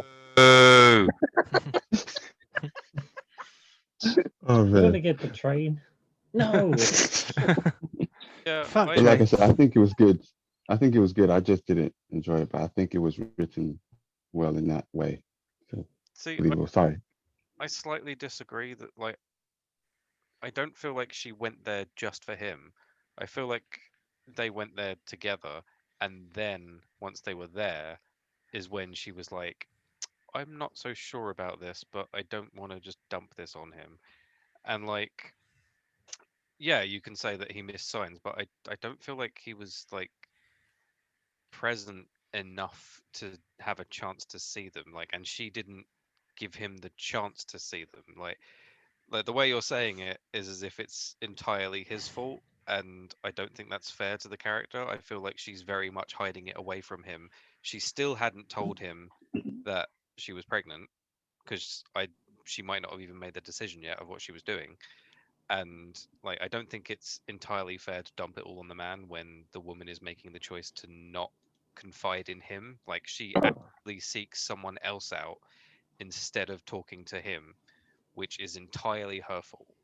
Oh We're gonna man. get the train. No. Yeah, Fuck But like I trains. said, I think it was good. I just didn't enjoy it, but I think it was written well in that way. So see, believable. Sorry. I slightly disagree that like I don't feel like she went there just for him. I feel like they went there together, and then once they were there is when she was like, I'm not so sure about this, but I don't want to just dump this on him. And like, yeah, you can say that he missed signs, but I don't feel like he was like present enough to have a chance to see them. Like, and she didn't give him the chance to see them. Like the way you're saying it is as if it's entirely his fault, and I don't think that's fair to the character. I feel like she's very much hiding it away from him. She still hadn't told him that she was pregnant, because she might not have even made the decision yet of what she was doing. And like, I don't think it's entirely fair to dump it all on the man when the woman is making the choice to not confide in him. Like, she actually seeks someone else out instead of talking to him, which is entirely her fault.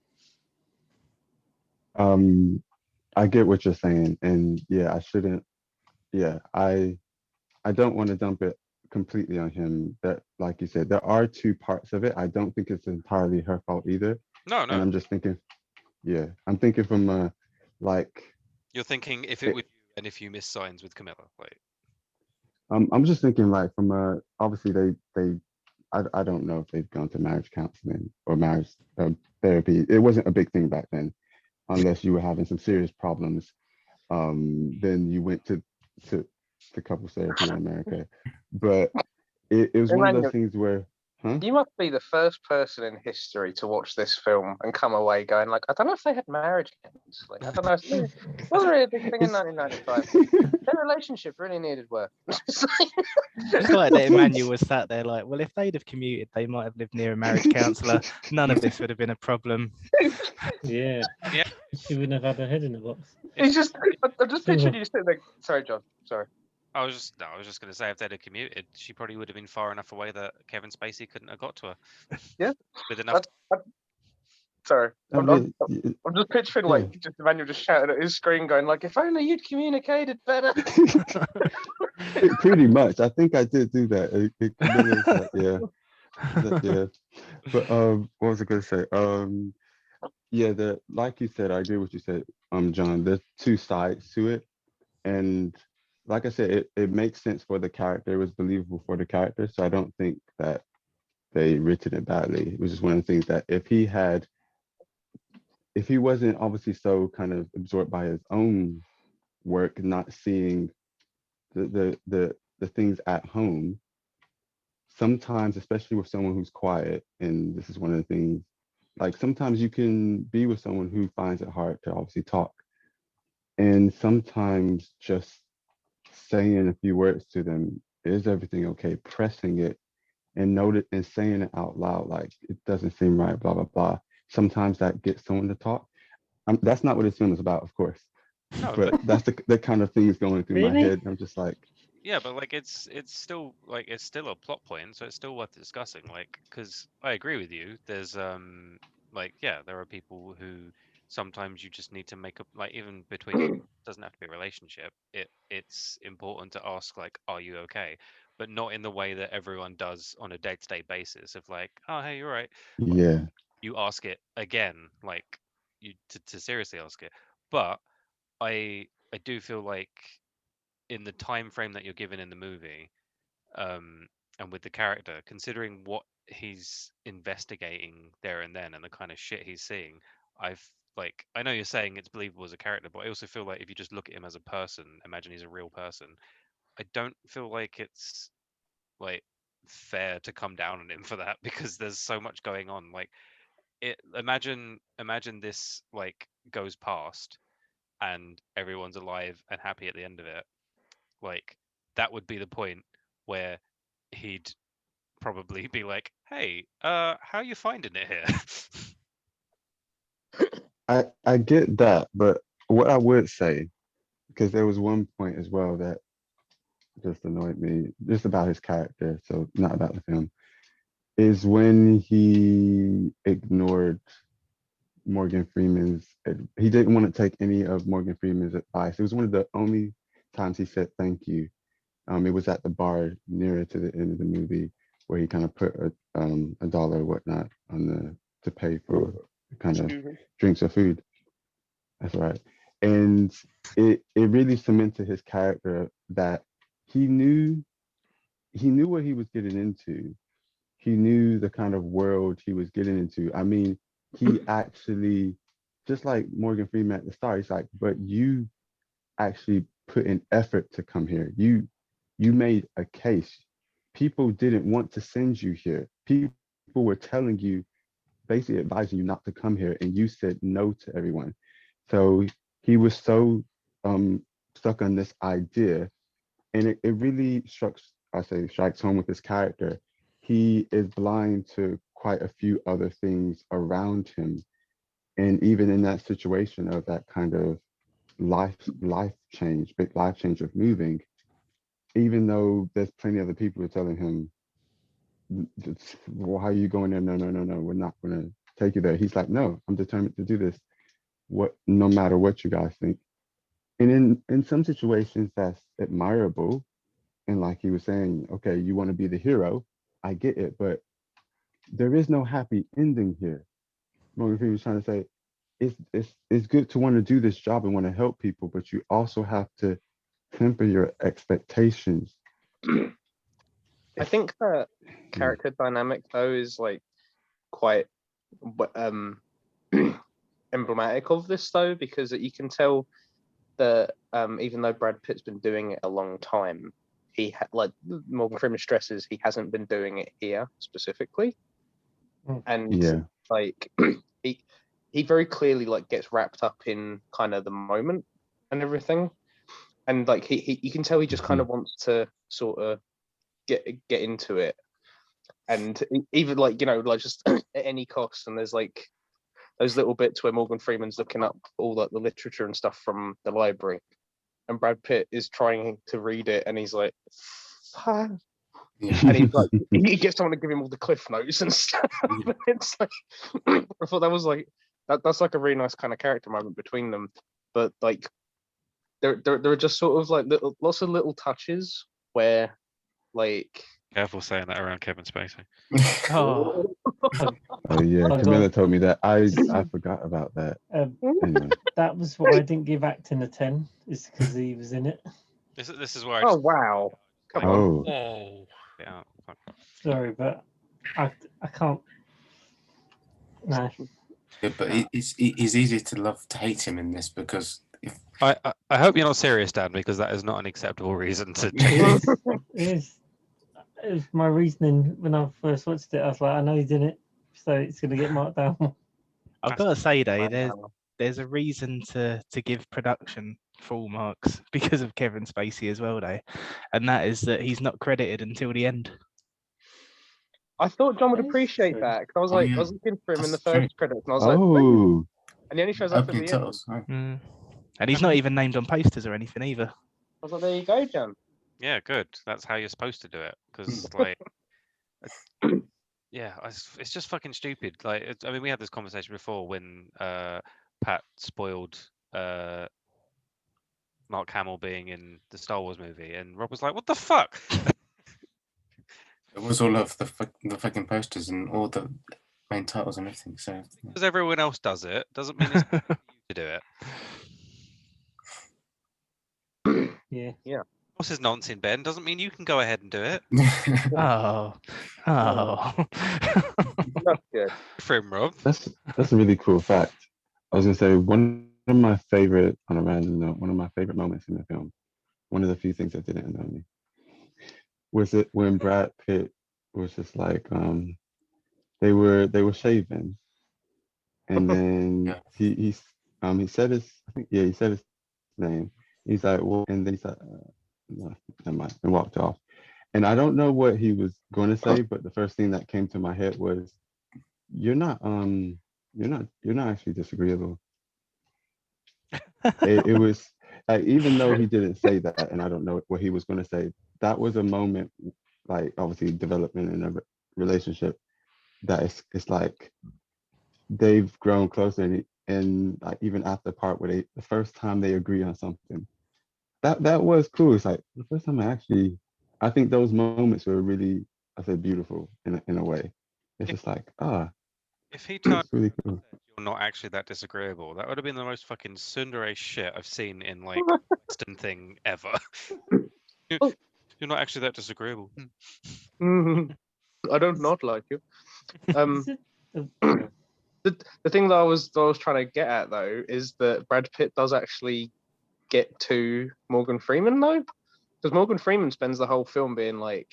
I get what you're saying, and yeah, I shouldn't. Yeah, I don't want to dump it completely on him. That, like you said, there are two parts of it. I don't think it's entirely her fault either. No, And no. I'm just thinking, yeah, I'm thinking from like, You're thinking if it was you and if you miss signs with Camilla, like. I'm just thinking like from obviously I don't know if they've gone to marriage counseling or marriage therapy. It wasn't a big thing back then, unless you were having some serious problems. Then you went to to couples therapy in America. But it was one of those Emmanuel, things where, huh? you must be the first person in history to watch this film and come away going like, I don't know if they had marriage counseling. I don't know. It wasn't really a big thing in 1995. Their relationship really needed work. Just like that Emmanuel was sat there like, well, if they'd have commuted, they might have lived near a marriage counsellor. None of this would have been a problem. Yeah. Yeah. She wouldn't have had her head in the box. It's just, I'm just picturing you sitting there. Sorry, John. Sorry. I was just going to say, if they'd have commuted, she probably would have been far enough away that Kevin Spacey couldn't have got to her. Yeah. With enough. Sorry. I I'm mean, just picturing like just Emmanuel just shouting at his screen, going like, "If only you'd communicated better." pretty much. I think I did do that. Camilla's like, yeah. But what was I gonna say? Yeah, like you said, I agree with what you said, John. There's two sides to it, and like I said, it makes sense for the character. It was believable for the character, so I don't think that they written it badly. It was just one of the things that if he wasn't obviously so kind of absorbed by his own work, not seeing the things at home, sometimes, especially with someone who's quiet, and this is one of the things, like sometimes you can be with someone who finds it hard to obviously talk. And sometimes just saying a few words to them, is everything okay? Pressing it and note it and saying it out loud, like it doesn't seem right, blah, blah, blah. Sometimes that gets someone to talk. That's not what this film is about, of course. No, but that's the kind of things going through my Really? head. I'm just like, yeah, but like it's still like it's still a plot point, so it's still worth discussing. Like, because I agree with you. There's like, yeah, there are people who sometimes you just need to make up, like, even between, doesn't have to be a relationship. It's important to ask like, are you okay? But not in the way that everyone does on a day-to-day basis of like, oh hey, you're right. yeah, You ask it again, like you to seriously ask it. But I do feel like in the time frame that you're given in the movie, and with the character, considering what he's investigating there and then and the kind of shit he's seeing, I've like, I know you're saying it's believable as a character, but I also feel like if you just look at him as a person, imagine he's a real person, I don't feel like it's like fair to come down on him for that because there's so much going on. Like, imagine this like goes past and everyone's alive and happy at the end of it. Like, that would be the point where he'd probably be like, hey, how you finding it here? I get that, but what I would say, because there was one point as well that just annoyed me, just about his character, so not about the film, is when he ignored Morgan Freeman's. He didn't want to take any of Morgan Freeman's advice. It was one of the only times he said thank you. It was at the bar nearer to the end of the movie where he kind of put a dollar or whatnot on to pay for kind of drinks or food. That's right. And it really cemented his character that he knew what he was getting into. He knew the kind of world he was getting into. I mean, he actually, just like Morgan Freeman at the start, he's like, but you actually put in effort to come here. You made a case. People didn't want to send you here. People people were telling you, basically advising you not to come here, and you said no to everyone. So he was so stuck on this idea, and it really strikes home with his character. He is blind to quite a few other things around him, and even in that situation of that kind of big life change of moving, even though there's plenty of other people who are telling him, why are you going there? No, no, no, no, we're not going to take you there. He's like, no, I'm determined to do this, no matter what you guys think. And in some situations that's admirable, and like he was saying, okay, you want to be the hero, I get it, but there is no happy ending here. Morgan Freeman was trying to say, it's good to want to do this job and want to help people, but you also have to temper your expectations. I think that character dynamic though is like quite emblematic of this though, because you can tell that even though Brad Pitt's been doing it a long time, like Morgan Freeman stresses, he hasn't been doing it here specifically, and like he very clearly like gets wrapped up in kind of the moment and everything, and like he you can tell he just kind of wants to sort of get into it, and even like, you know, like just at any cost. And there's like those little bits where Morgan Freeman's looking up all like the literature and stuff from the library, and Brad Pitt is trying to read it, and he's like, and he's like, he gets someone to give him all the cliff notes and stuff. It's like, I thought that was like that's like a really nice kind of character moment between them. But like there are just sort of like lots of little touches where, like, careful saying that around Kevin Spacey. Oh, oh yeah, Camilla told me that. I forgot about that. Anyway. That was why I didn't give acting a 10, is because he was in it. This is where I oh wow, come on. Oh, yeah. Sorry, but I can't. No. Yeah, but he's easy to love to hate him in this, because I hope you're not serious, Dan, because that is not an acceptable reason to change. It was my reasoning when I first watched it. I was like, I know he's in it, so it's going to get marked down. I've got to say though, there's a reason to give production full marks because of Kevin Spacey as well, though, and that is that he's not credited until the end. I thought John would appreciate that, because I was like, I was looking for him in the first credits, and I was like, and he only shows up at the end. And he's not even named on posters or anything either. I was like, there you go, John. Yeah, good. That's how you're supposed to do it, because like, yeah, it's just fucking stupid. Like, I mean, we had this conversation before when Pat spoiled Mark Hamill being in the Star Wars movie, and Rob was like, "What the fuck?" It was all of the fucking posters and all the main titles and everything. So because everyone else does it, doesn't mean it's you to do it. Yeah. What's his nonsense, Ben? Doesn't mean you can go ahead and do it. Oh. That's good. For him, Rob. That's a really cool fact. I was gonna say one of my favorite, on a random note, one of my favorite moments in the film, one of the few things that didn't annoy me, was it when Brad Pitt was just like, they were shaving, and then he said his, I think, he said his name. He's like, well, and then he's like, no, never mind, and walked off. And I don't know what he was going to say, but the first thing that came to my head was, you're not actually disagreeable. It was like, even though he didn't say that, and I don't know what he was going to say, that was a moment, like obviously development in a relationship, that it's like they've grown closer, and like even after the part where the first time they agree on something, that was cool. It's like the first time I think those moments were really, I said, beautiful in a way. It's just like, if he told really cool. You're not actually that disagreeable, that would have been the most fucking tsundere shit I've seen in like Western thing ever. You're not actually that disagreeable. I don't not like you. The thing that I was trying to get at though is that Brad Pitt does actually get to Morgan Freeman though, because Morgan Freeman spends the whole film being like,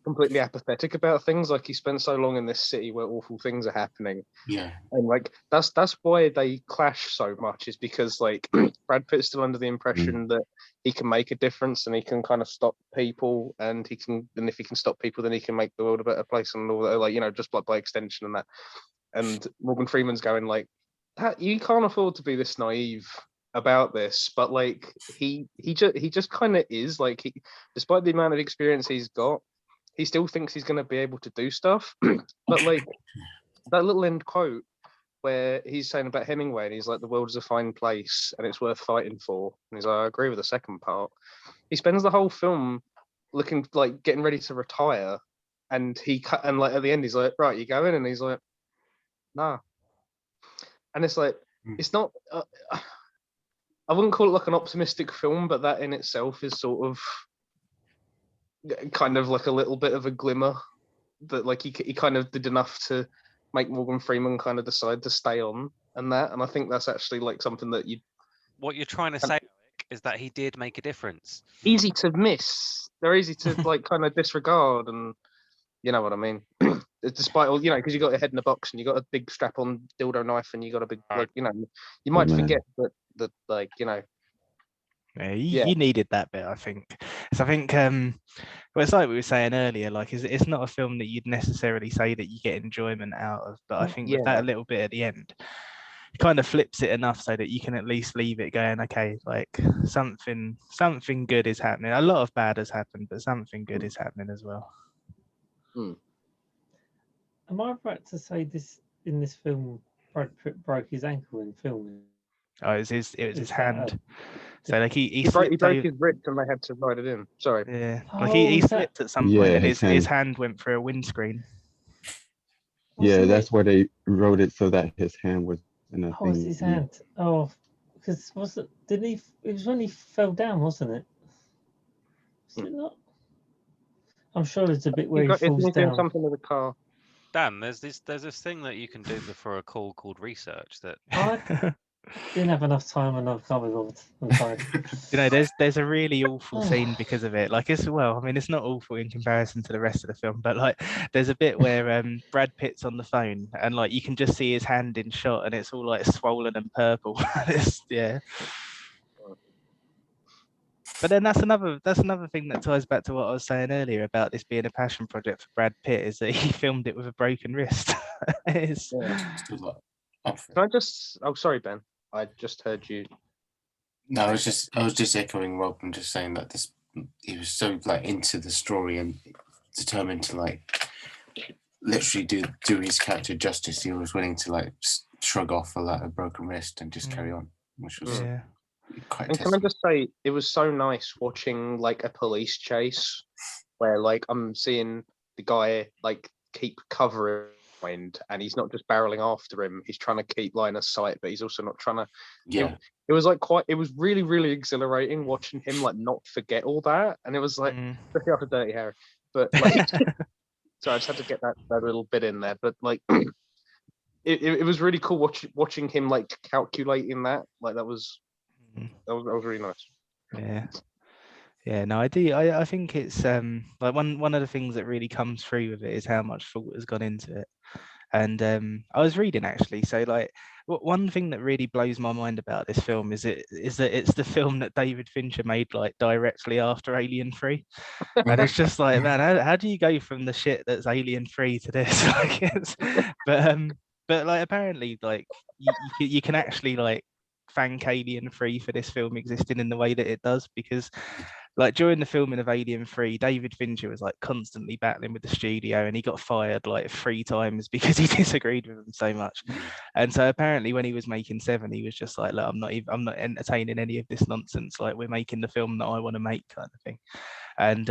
completely apathetic about things. Like, he spent so long in this city where awful things are happening, Yeah. and like that's why they clash so much, is because like Brad Pitt's still under the impression that he can make a difference and he can kind of stop people, and if he can stop people, then he can make the world a better place, and all that, like, you know, just by extension and that. And Morgan Freeman's going like, you can't afford to be this naive about this, but like he just kind of is. Like, despite the amount of experience he's got, he still thinks he's going to be able to do stuff. But like that little end quote where he's saying about Hemingway, and he's like, the world is a fine place and it's worth fighting for, and he's like, I agree with the second part. He spends the whole film looking like getting ready to retire, and like at the end he's like, right, you going? And he's like, nah. And it's like, it's not I wouldn't call it like an optimistic film, but that in itself is sort of kind of like a little bit of a glimmer that like he kind of did enough to make Morgan Freeman kind of decide to stay on, and I think that's actually like something that What you're trying to say, Eric, is that he did make a difference. Easy to miss. They're easy to like kind of disregard, and you know what I mean. Despite all, you know, because you got your head in a box and you got a big strap-on dildo knife and you got a big, like, you know, you might forget that like, you know. Yeah, you needed that bit, I think. So I think, well, it's like we were saying earlier, like it's not a film that you'd necessarily say that you get enjoyment out of, but I think with that little bit at the end, it kind of flips it enough so that you can at least leave it going, okay, like something good is happening. A lot of bad has happened, but something good is happening as well. Am I right to say in this film, Brad Pitt broke his ankle in filming? Oh, it was his hand. So like he broke his wrist and they had to write it in. Sorry. Yeah, like he slipped at some point and his hand went through a windscreen. Yeah, that's where they wrote it so that his hand was in a thing. Oh, it's his hand. Oh, because it was when he fell down, wasn't it? Was it not? I'm sure there's a bit where he falls down. Doing something with a car. Dan, there's this thing that you can do before a call called research that I didn't have enough time and I can't be bothered. I'm tired. You know, there's a really awful scene because of it. Like it's not awful in comparison to the rest of the film, but like there's a bit where Brad Pitt's on the phone and like you can just see his hand in shot and it's all like swollen and purple. Yeah. But then that's another thing that ties back to what I was saying earlier about this being a passion project for Brad Pitt, is that he filmed it with a broken wrist. Can I just? Oh, sorry, Ben. I just heard you. No, I was just echoing Rob and just saying that he was so like into the story and determined to like literally do his character justice. He was willing to like shrug off a broken wrist and just carry on, which was quite. And can I just say, it was so nice watching like a police chase where like I'm seeing the guy like keep covering and he's not just barreling after him, he's trying to keep line of sight, but he's also not trying to it was like it was really, really exhilarating watching him like not forget all that. And it was like especially after Dirty Harry. But like so I just had to get that little bit in there. But like it was really cool watching him like calculating that. Like that was really nice. Yeah, no, I do. I think it's like one of the things that really comes through with it is how much thought has gone into it. And I was reading actually, so like one thing that really blows my mind about this film is that it's the film that David Fincher made like directly after Alien 3. And it's just like, man, how do you go from the shit that's Alien 3 to this? But like apparently like you can actually like thank Alien 3 for this film existing in the way that it does, because like during the filming of Alien 3, David Fincher was like constantly battling with the studio and he got fired like 3 times because he disagreed with them so much. And so apparently when he was making 7, he was just like, look, I'm not entertaining any of this nonsense. Like we're making the film that I want to make, kind of thing. And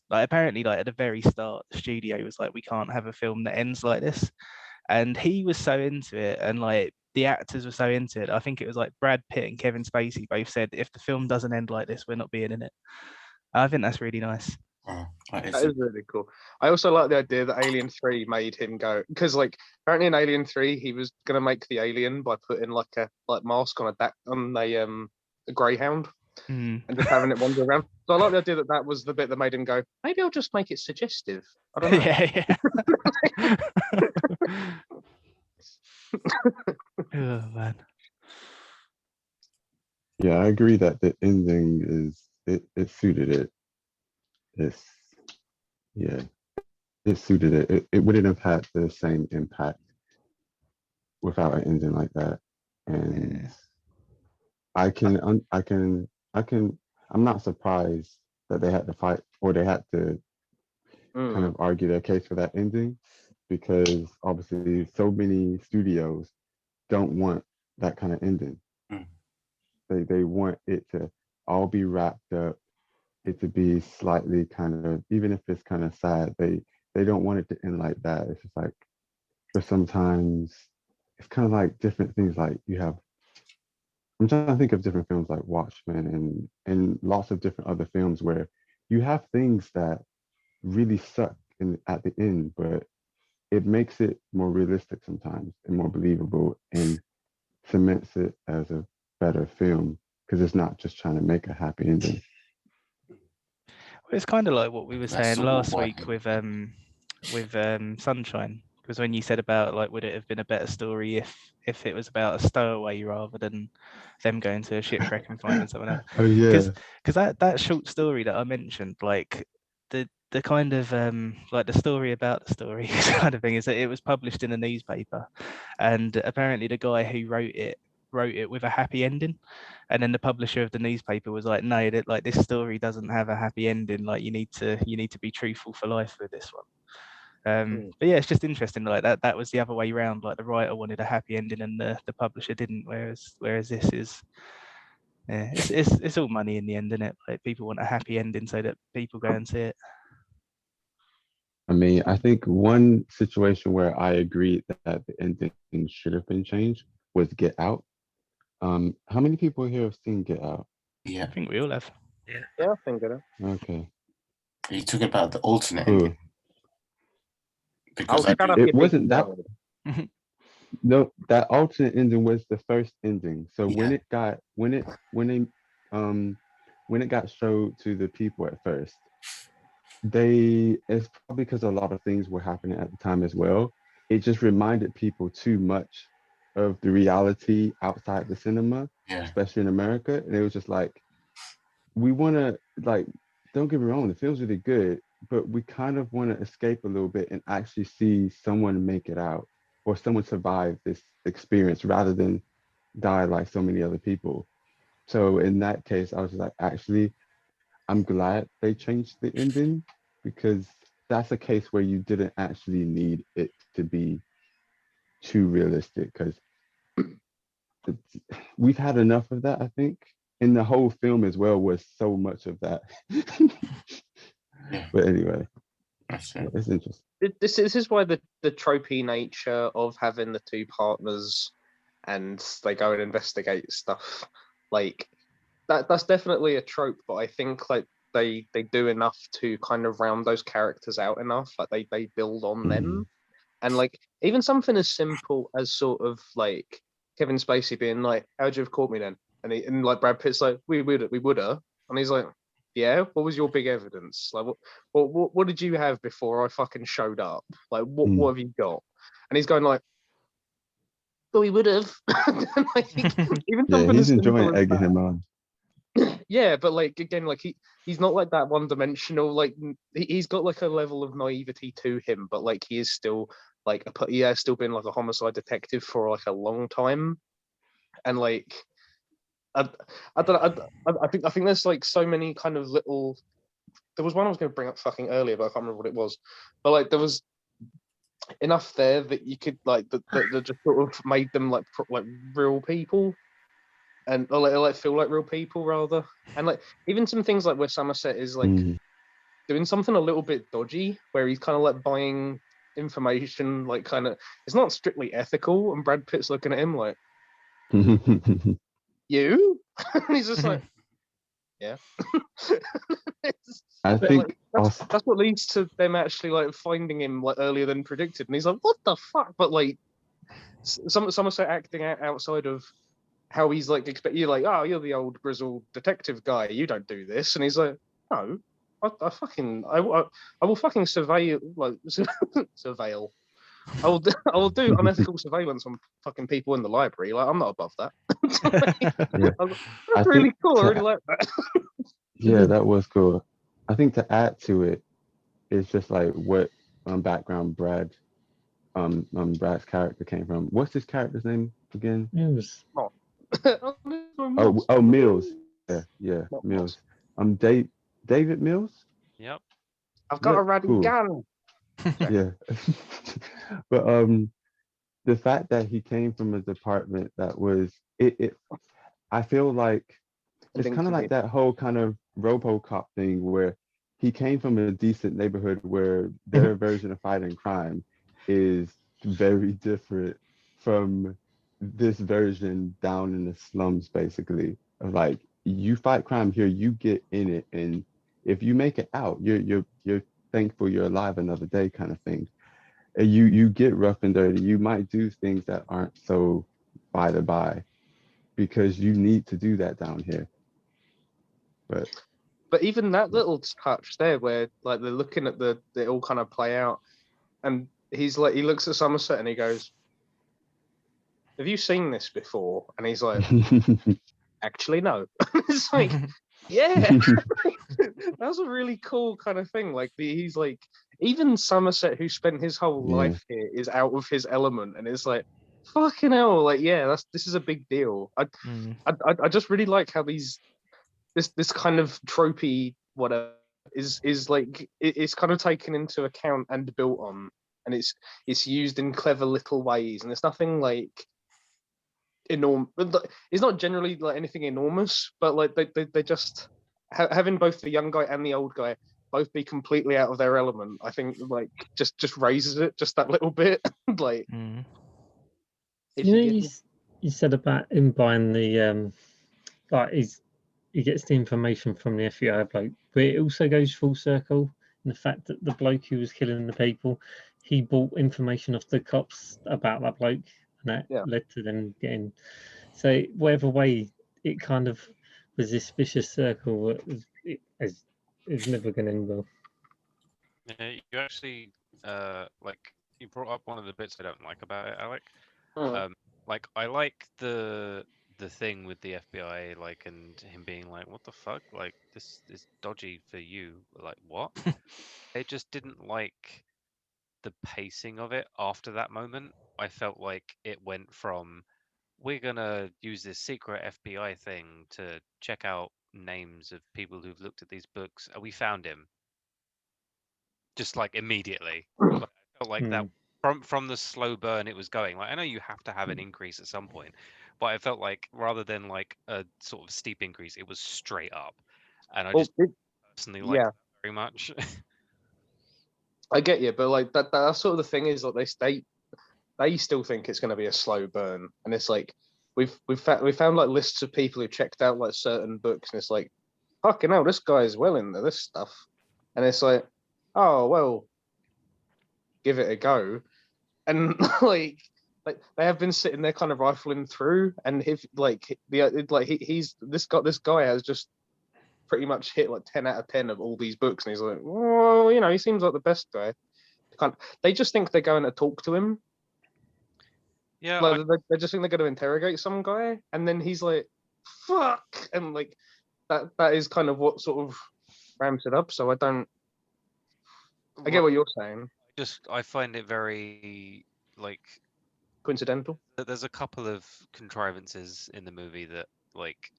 like apparently like at the very start, the studio was like, we can't have a film that ends like this. And he was so into it, and like the actors were so into it. I think it was like Brad Pitt and Kevin Spacey both said, if the film doesn't end like this, we're not being in it. I think that's really nice. That is really cool. I also like the idea that Alien 3 made him go, because like apparently in Alien 3 he was gonna make the alien by putting like a mask on a Greyhound. Mm. and just having it wander around. So I like the idea that that was the bit that made him go, maybe I'll just make it suggestive. I don't know. Yeah. Oh man. Yeah, I agree that the ending it suited it. It's yeah, it suited it. It wouldn't have had the same impact without an ending like that. And Yeah. I'm not surprised that they had to fight or they had to kind of argue their case for that ending, because obviously so many studios don't want that kind of ending. Mm. They want it to all be wrapped up, it to be slightly kind of, even if it's kind of sad, they don't want it to end like that. It's just like, for sometimes it's kind of like different things, like you have, I'm trying to think of different films like Watchmen and lots of different other films where you have things that really suck at the end, but it makes it more realistic sometimes and more believable and cements it as a better film because it's not just trying to make a happy ending. It's kind of like what we were That's saying sort of last why- week with Sunshine, because when you said about like would it have been a better story if it was about a stowaway rather than them going to a shipwreck and finding someone else. Oh yeah. Because that short story that I mentioned, like the kind of like the story about the story kind of thing, is that it was published in a newspaper, and apparently the guy who wrote it with a happy ending, and then the publisher of the newspaper was like, no, that like this story doesn't have a happy ending, like you need to be truthful for life with this one. But yeah, it's just interesting, like that was the other way around, like the writer wanted a happy ending and the publisher didn't, whereas this is, yeah, it's all money in the end, isn't it? Like people want a happy ending so that people go and see it. I mean, I think one situation where I agree that the ending should have been changed was Get Out. How many people here have seen Get Out? Yeah. I think we all have. Yeah, I think it. Okay. Are you talking about the alternate Cool. ending? Because shut up, It you big wasn't that. nerd. No, that alternate ending was the first ending. So Yeah. when it got showed to the people at first, it's probably because a lot of things were happening at the time as well. It just reminded people too much of the reality outside the cinema, Yeah. especially in America. And it was just like, we want to, like, don't get me wrong, the film's really good, but we kind of want to escape a little bit and actually see someone make it out or someone survive this experience rather than die like so many other people. So in that case, I was like, actually, I'm glad they changed the ending, because that's a case where you didn't actually need it to be too realistic, because we've had enough of that, I think. And the whole film as well was so much of that. Yeah. But anyway, That's it. it's interesting. This is why the tropey nature of having the two partners and they go and investigate stuff, like that's definitely a trope, but I think like they do enough to kind of round those characters out enough, like they build on them. And like even something as simple as sort of like Kevin Spacey being like, how'd you have caught me then? And like Brad Pitt's like, we would have. And he's like, yeah, what was your big evidence? Like what did you have before I fucking showed up? Like what have you got? And he's going like, but we would have. Like, even Yeah, something he's as simple enjoying as egging that. him on. Yeah, but like again, like he's not like that one dimensional. Like he's got like a level of naivety to him, but like he is still like he has still been like a homicide detective for like a long time, and like I don't I think there's like so many kind of little. There was one I was going to bring up fucking earlier, but I can't remember what it was. But like there was enough there that you could like that just sort of made them like real people. And or like feel like real people rather, and like even some things like where Somerset is like doing something a little bit dodgy, where he's kind of like buying information, like kind of it's not strictly ethical, and Brad Pitt's looking at him like, you, and he's just like, yeah. I think like, that's what leads to them actually like finding him like earlier than predicted, and he's like, what the fuck? But like Somerset acting outside of how he's like expect you like, oh, you're the old grizzled detective guy, you don't do this, and he's like, no, I will fucking surveil like surveil. I will do unethical surveillance on fucking people in the library. Like I'm not above that. Yeah. That's really cool. I really like that. Yeah, that was cool. I think to add to it, it's just like what background Brad's character came from. What's his character's name again? News. Oh, Mills. Yeah, Not Mills. Moss. David Mills. Yep. I've got Yeah, a ratty cool. gun. Yeah, but the fact that he came from a department that was it I feel like it's kind of like that whole kind of RoboCop thing where he came from a decent neighborhood where their version of fighting crime is very different from this version down in the slums, basically. Of like, you fight crime here, you get in it, and if you make it out, you're thankful you're alive another day, kind of thing. And you get rough and dirty. You might do things that aren't so by the by because you need to do that down here. But even that little touch there, where like they're looking at they all kind of play out, and he's like, he looks at Somerset and he goes, "Have you seen this before?" And he's like, "Actually, no." It's like, yeah, that's a really cool kind of thing. Like he's like, even Somerset, who spent his whole Yeah. life here, is out of his element, and it's like, fucking hell, like yeah, this is a big deal. I just really like how this kind of tropey whatever is like it's kind of taken into account and built on, and it's used in clever little ways, and it's nothing like enormous. It's not generally like anything enormous, but like they just having both the young guy and the old guy both be completely out of their element. I think like just raises it just that little bit. Like if You know, you get me. you said about him buying the like he gets the information from the FBI bloke, but it also goes full circle in the fact that the bloke who was killing the people, he bought information off the cops about that bloke, and that Yeah. led to them getting. So whatever way, it kind of was this vicious circle that is never going to end well. Yeah, you actually like you brought up one of the bits I don't like about it, Alec. Mm. Like I like the thing with the FBI, like, and him being like, "What the fuck? Like this is dodgy for you." Like what? I just didn't like the pacing of it after that moment. I felt like it went from we're gonna use this secret FBI thing to check out names of people who've looked at these books, and we found him just like immediately. Like, I felt like that from the slow burn it was going. Like I know you have to have an increase at some point, but I felt like rather than like a sort of steep increase, it was straight up, and I Well, just personally like yeah. that very much. I get you, but like that's sort of the thing is like they still think it's going to be a slow burn, and it's like we found like lists of people who checked out like certain books, and it's like fucking hell, this guy's well into this stuff, and it's like, oh well, give it a go, and like they have been sitting there kind of rifling through, and if like he's this guy has just pretty much hit like 10 out of 10 of all these books, and he's like, well, you know, he seems like the best guy. They just think they're going to talk to him. Yeah, Like they just think they're going to interrogate some guy, and then he's like, "Fuck," and like that is kind of what sort of ramps it up. So I get what you're saying. I find it very like Coincidental. there's a couple of contrivances in the movie that like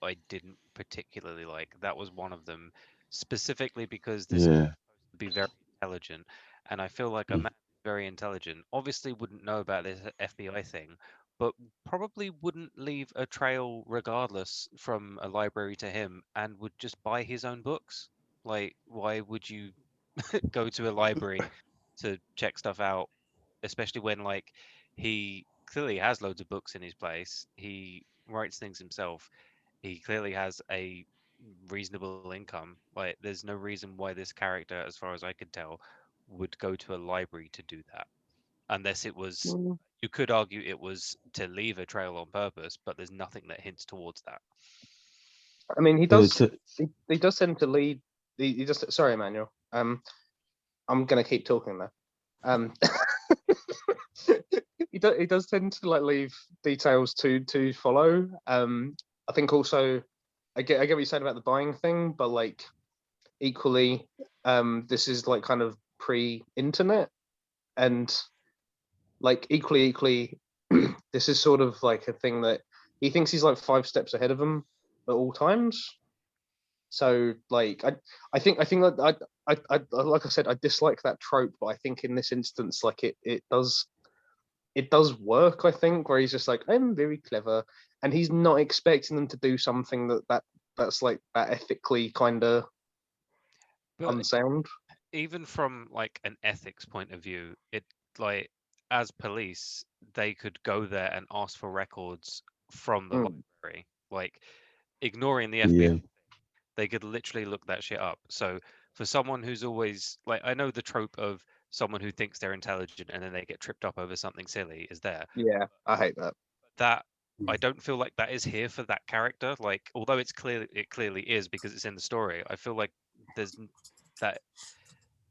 I didn't particularly like. That was one of them, specifically because this is Yeah. supposed to be very intelligent, and I feel like a man who's very intelligent obviously wouldn't know about this FBI thing, but probably wouldn't leave a trail regardless from a library to him, and would just buy his own books. Like, why would you go to a library to check stuff out, especially when like he clearly has loads of books in his place. He writes things himself. He clearly has a reasonable income. Like there's no reason why this character, as far as I could tell, would go to a library to do that. unless it was. Mm. You could argue it was to leave a trail on purpose, but there's nothing that hints towards that. I mean, he So does. to- He does tend to lead. He just. Sorry, Emmanuel. I'm gonna keep talking now. He does tend to like leave details to follow. I think also I get what you're saying about the buying thing, but like equally, this is like kind of pre-internet, and like equally, this is sort of like a thing that he thinks he's like 5 steps ahead of him at all times. So like I think that I like I said, I dislike that trope, but I think in this instance, like it does work. I think where he's just like, I'm very clever, and he's not expecting them to do something that's like that ethically kind of But unsound. even from like an ethics point of view, it like as police, they could go there and ask for records from the library. Like ignoring the FBI, yeah, they could literally look that shit up. So for someone who's always like, I know the trope of someone who thinks they're intelligent and then they get tripped up over something silly is there. Yeah, I hate that. That I don't feel like that is here for that character. Like, although it clearly is because it's in the story. I feel like that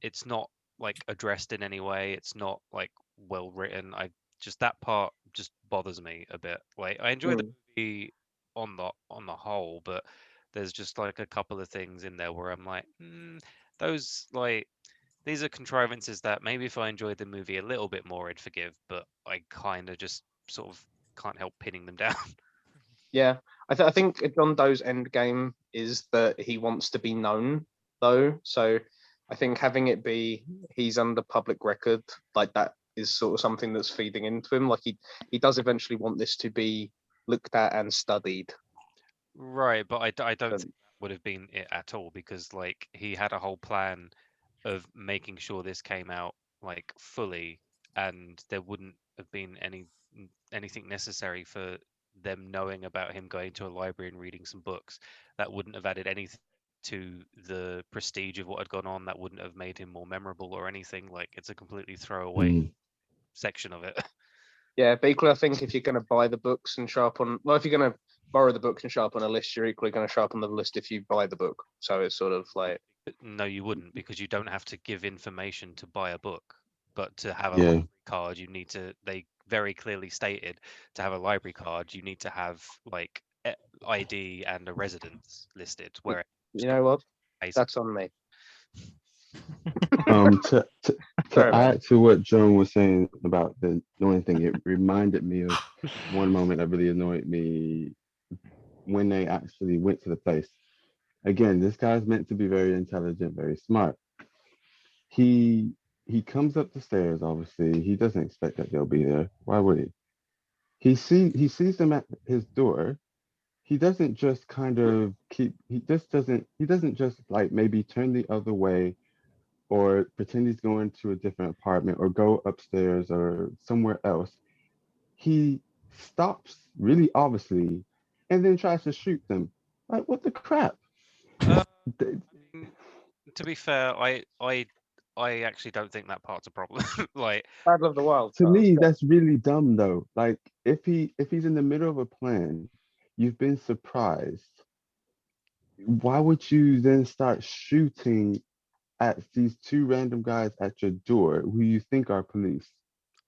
it's not like addressed in any way. It's not like well written. I just that part just bothers me a bit. Like I enjoy the movie on the whole, but there's just like a couple of things in there where I'm like, those like these are contrivances that maybe if I enjoyed the movie a little bit more, I'd forgive. But I kind of just sort of can't help pinning them down. Yeah, I think John Doe's end game is that he wants to be known, though. So I think having it be he's under public record, like that is sort of something that's feeding into him. Like he does eventually want this to be looked at and studied. Right, but I don't Um, think that would have been it at all because like he had a whole plan of making sure this came out like fully and there wouldn't have been anything necessary for them knowing about him going to a library and reading some books. That wouldn't have added anything to the prestige of what had gone on. That wouldn't have made him more memorable or anything. Like it's a completely throwaway mm, section of it. Yeah, but equally, I think if you're going to buy the books and show up on, well, if you're going to borrow the books and show up on a list, you're equally going to show up on the list if you buy the book. So it's sort of like, No, you wouldn't because you don't have to give information to buy a book. But to have a yeah. library card, you need to, they very clearly stated to have a library card, you need to have like ID and a residence listed. Where you know what? basic. That's on me. To Sorry, man. add to what Joan was saying about the annoying thing, it reminded me of one moment that really annoyed me when they actually went to the place. Again, this guy's meant to be very intelligent, very smart. He he comes up the stairs, obviously. He doesn't expect that they'll be there. Why would he? He sees them at his door. He doesn't just kind of he doesn't just like maybe turn the other way or pretend he's going to a different apartment or go upstairs or somewhere else. He stops really obviously and then tries to shoot them. Like, what the crap? Th- To be fair, I actually don't think that part's a problem. Like, Battle of the Wild To Cards. me, that's really dumb though. Like, if he's in the middle of a plan, you've been surprised. Why would you then start shooting at these two random guys at your door who you think are police?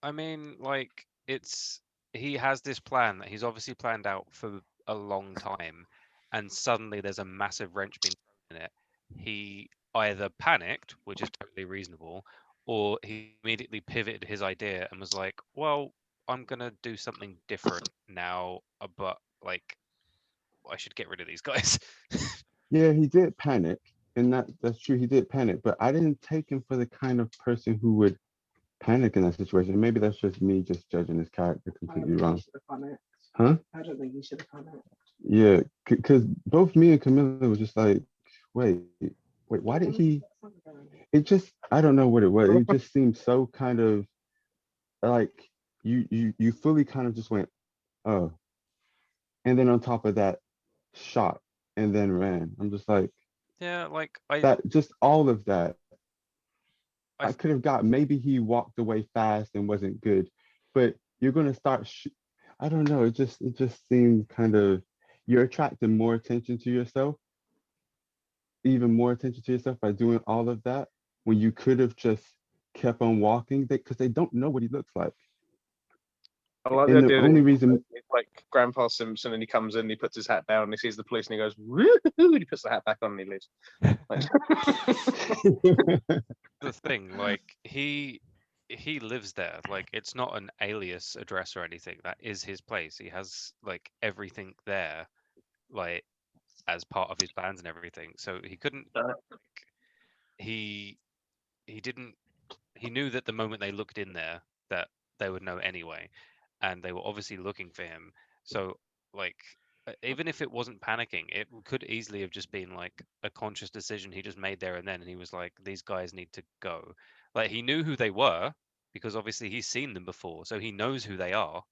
I mean, like it's he has this plan that he's obviously planned out for a long time, and suddenly there's a massive wrench being thrown in it. He either panicked, which is totally reasonable, or he immediately pivoted his idea and was like, "Well, I'm gonna do something different now, but like I should get rid of these guys." Yeah, he did panic, and that's true. He did panic, but I didn't take him for the kind of person who would panic in that situation. Maybe that's just me just judging his character completely wrong. Huh? I don't think he should have panicked. Yeah, because both me and Camilla was just like, wait, why did he? It just, I don't know what it was. It just seemed so kind of like you fully kind of just went, oh, and then on top of that, shot and then ran. I'm just like Yeah, like I that, just all of that. I could have got, maybe he walked away fast and wasn't good, but you're gonna start. I don't know. It just seems kind of, you're attracting more attention to yourself, even more attention to yourself by doing all of that when you could have just kept on walking. Because they don't know what he looks like. I like And the the idea only that reason, it's like Grandpa Simpson, and he comes in, and he puts his hat down, and he sees the police, and he goes, "Woohoo!" And he puts the hat back on, and he leaves. Like, The thing, like he lives there. Like it's not an alias address or anything. That is his place. He has like everything there, like as part of his plans and everything. So he couldn't. He he didn't. He knew that the moment they looked in there, that they would know anyway, and they were obviously looking for him. So like. Even if it wasn't panicking, it could easily have just been like a conscious decision he just made there and then, and he was like, "These guys need to go." Like he knew who they were because obviously he's seen them before, so he knows who they are.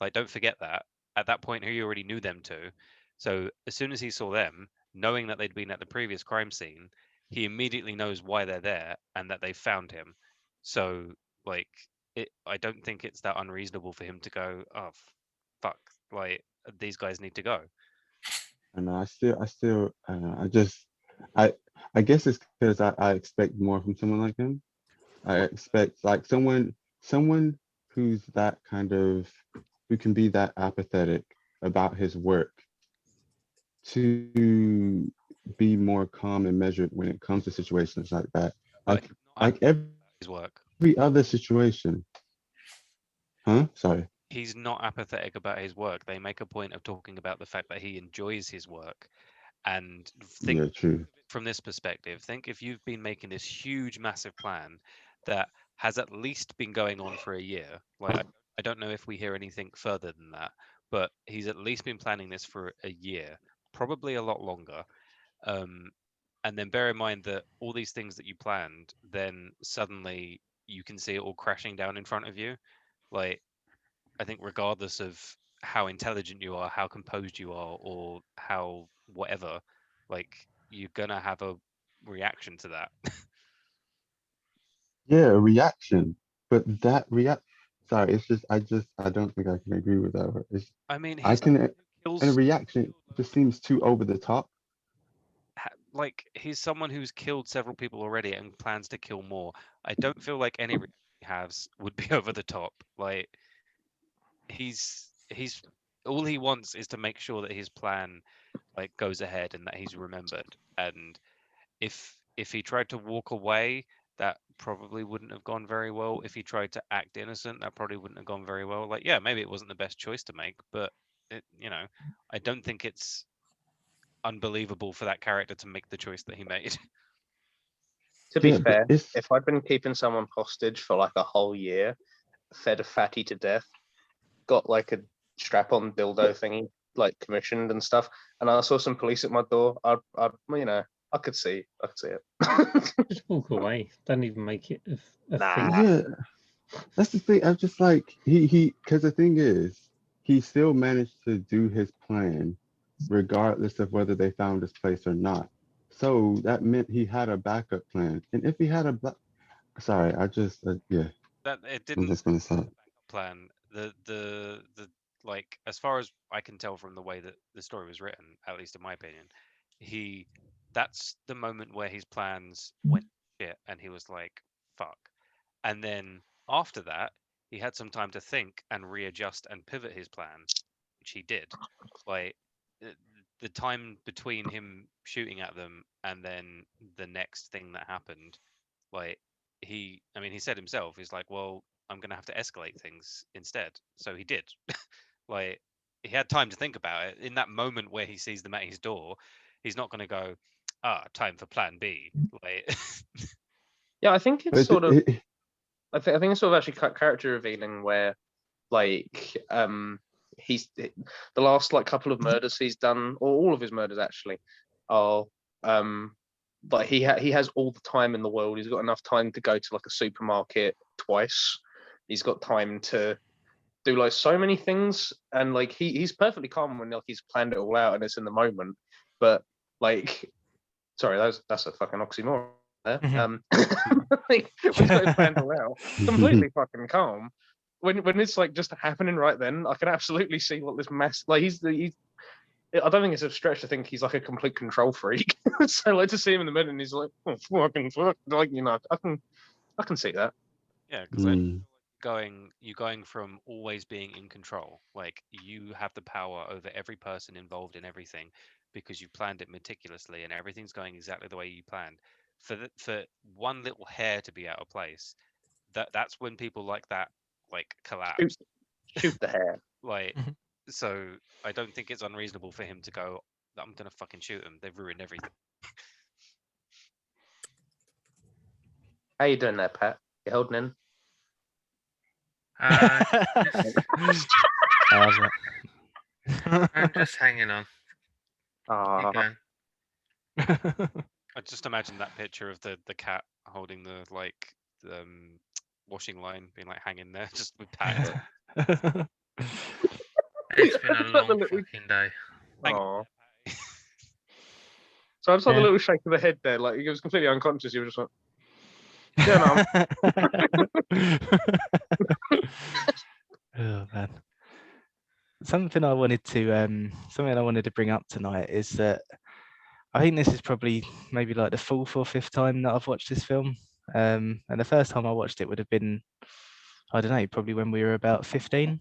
Like, don't forget that. At that point, he already knew them too. So as soon as he saw them, knowing that they'd been at the previous crime scene, he immediately knows why they're there and that they found him. So like, I don't think it's that unreasonable for him to go, "Oh, fuck! Like these guys need to go." and I don't know, I, I guess it's because I expect more from someone like him. I expect like someone who's that kind of, who can be that apathetic about his work, to be more calm and measured when it comes to situations like that. But Like he's not like apathetic about his work. every other situation. Huh? Sorry. He's not apathetic about his work. They make a point of talking about the fact that he enjoys his work. And think Yeah, true. from this perspective, think if you've been making this huge, massive plan that has at least been going on for a year. Like, I don't know if we hear anything further than that, but he's at least been planning this for a year, probably a lot longer. Um, and then bear in mind that all these things that you planned, then suddenly you can see it all crashing down in front of you. Like, I think regardless of how intelligent you are, how composed you are, or how whatever, like you're gonna have a reaction to that. Yeah, a reaction. But that react sorry, it's just I don't think I can agree with that. It's, I mean, I he's can, someone who and a kills reaction just seems too over the top. like he's someone who's killed several people already and plans to kill more. I don't feel like any reaction he has would be over the top. Like he's all he wants is to make sure that his plan like goes ahead and that he's remembered. And if he tried to walk away, that probably wouldn't have gone very well. If he tried to act innocent, that probably wouldn't have gone very well. Like, yeah, maybe it wasn't the best choice to make, but I don't think it's unbelievable for that character to make the choice that he made. to be Yeah, but fair, it's if I'd been keeping someone hostage for like a whole year, fed a fatty to death, got like a strap-on dildo thingy like commissioned and stuff, and I saw some police at my door, I could see it. Just walk away. Don't even make it a Nah. thing. yeah, that's the thing. I'm just like he because the thing is, he still managed to do his plan regardless of whether they found his place or not. So that meant he had a backup plan. And if he had sorry, yeah, That it I'm didn't just gonna say it. plan. The like as far as I can tell from the way that the story was written, at least in my opinion, he that's the moment where his plans went shit and he was like, fuck. And then after that, he had some time to think and readjust and pivot his plan, which he did. Like uh, the time between him shooting at them and then the next thing that happened, like I mean, he said himself, he's like, well, I'm gonna have to escalate things instead. So he did. Like he had time to think about it. In that moment where he sees them at his door, he's not gonna go, time for plan B. Like Yeah, I think it's But sort of. I think it's sort of actually character revealing where, like, he's the last like couple of murders he's done, or all of his murders actually, are like he has all the time in the world. He's got enough time to go to like a supermarket twice. He's got time to do like so many things, and like he's perfectly calm when like he's planned it all out and it's in the moment. But like, sorry, that's a fucking oxymoron. Like, when he's got his plans all out, completely fucking calm. When it's like just happening right then, I can absolutely see what this mess. Like he's. I don't think it's a stretch to think he's like a complete control freak. So like to see him in the middle and he's like, oh, fucking fuck, like I can see that. Yeah, because you're going from always being in control, like you have the power over every person involved in everything because you planned it meticulously and everything's going exactly the way you planned. For one little hair to be out of place, that's when people like that like collapse. Shoot the hair. Like, so I don't think it's unreasonable for him to go, I'm gonna fucking shoot them. They've ruined everything. How you doing there, Pat? You holding in? I'm just hanging on. Keep going. I just imagine that picture of the cat holding the like washing line, being like hanging there, just with Pat. It's been a long fucking day. Oh. So I just had a little shake of the head there, like he was completely unconscious. He was just like, yeah, no. Oh man. Something I wanted to bring up tonight is that I think this is probably maybe like the fourth or fifth time that I've watched this film. And the first time I watched it would have been, I don't know, probably when we were about 15.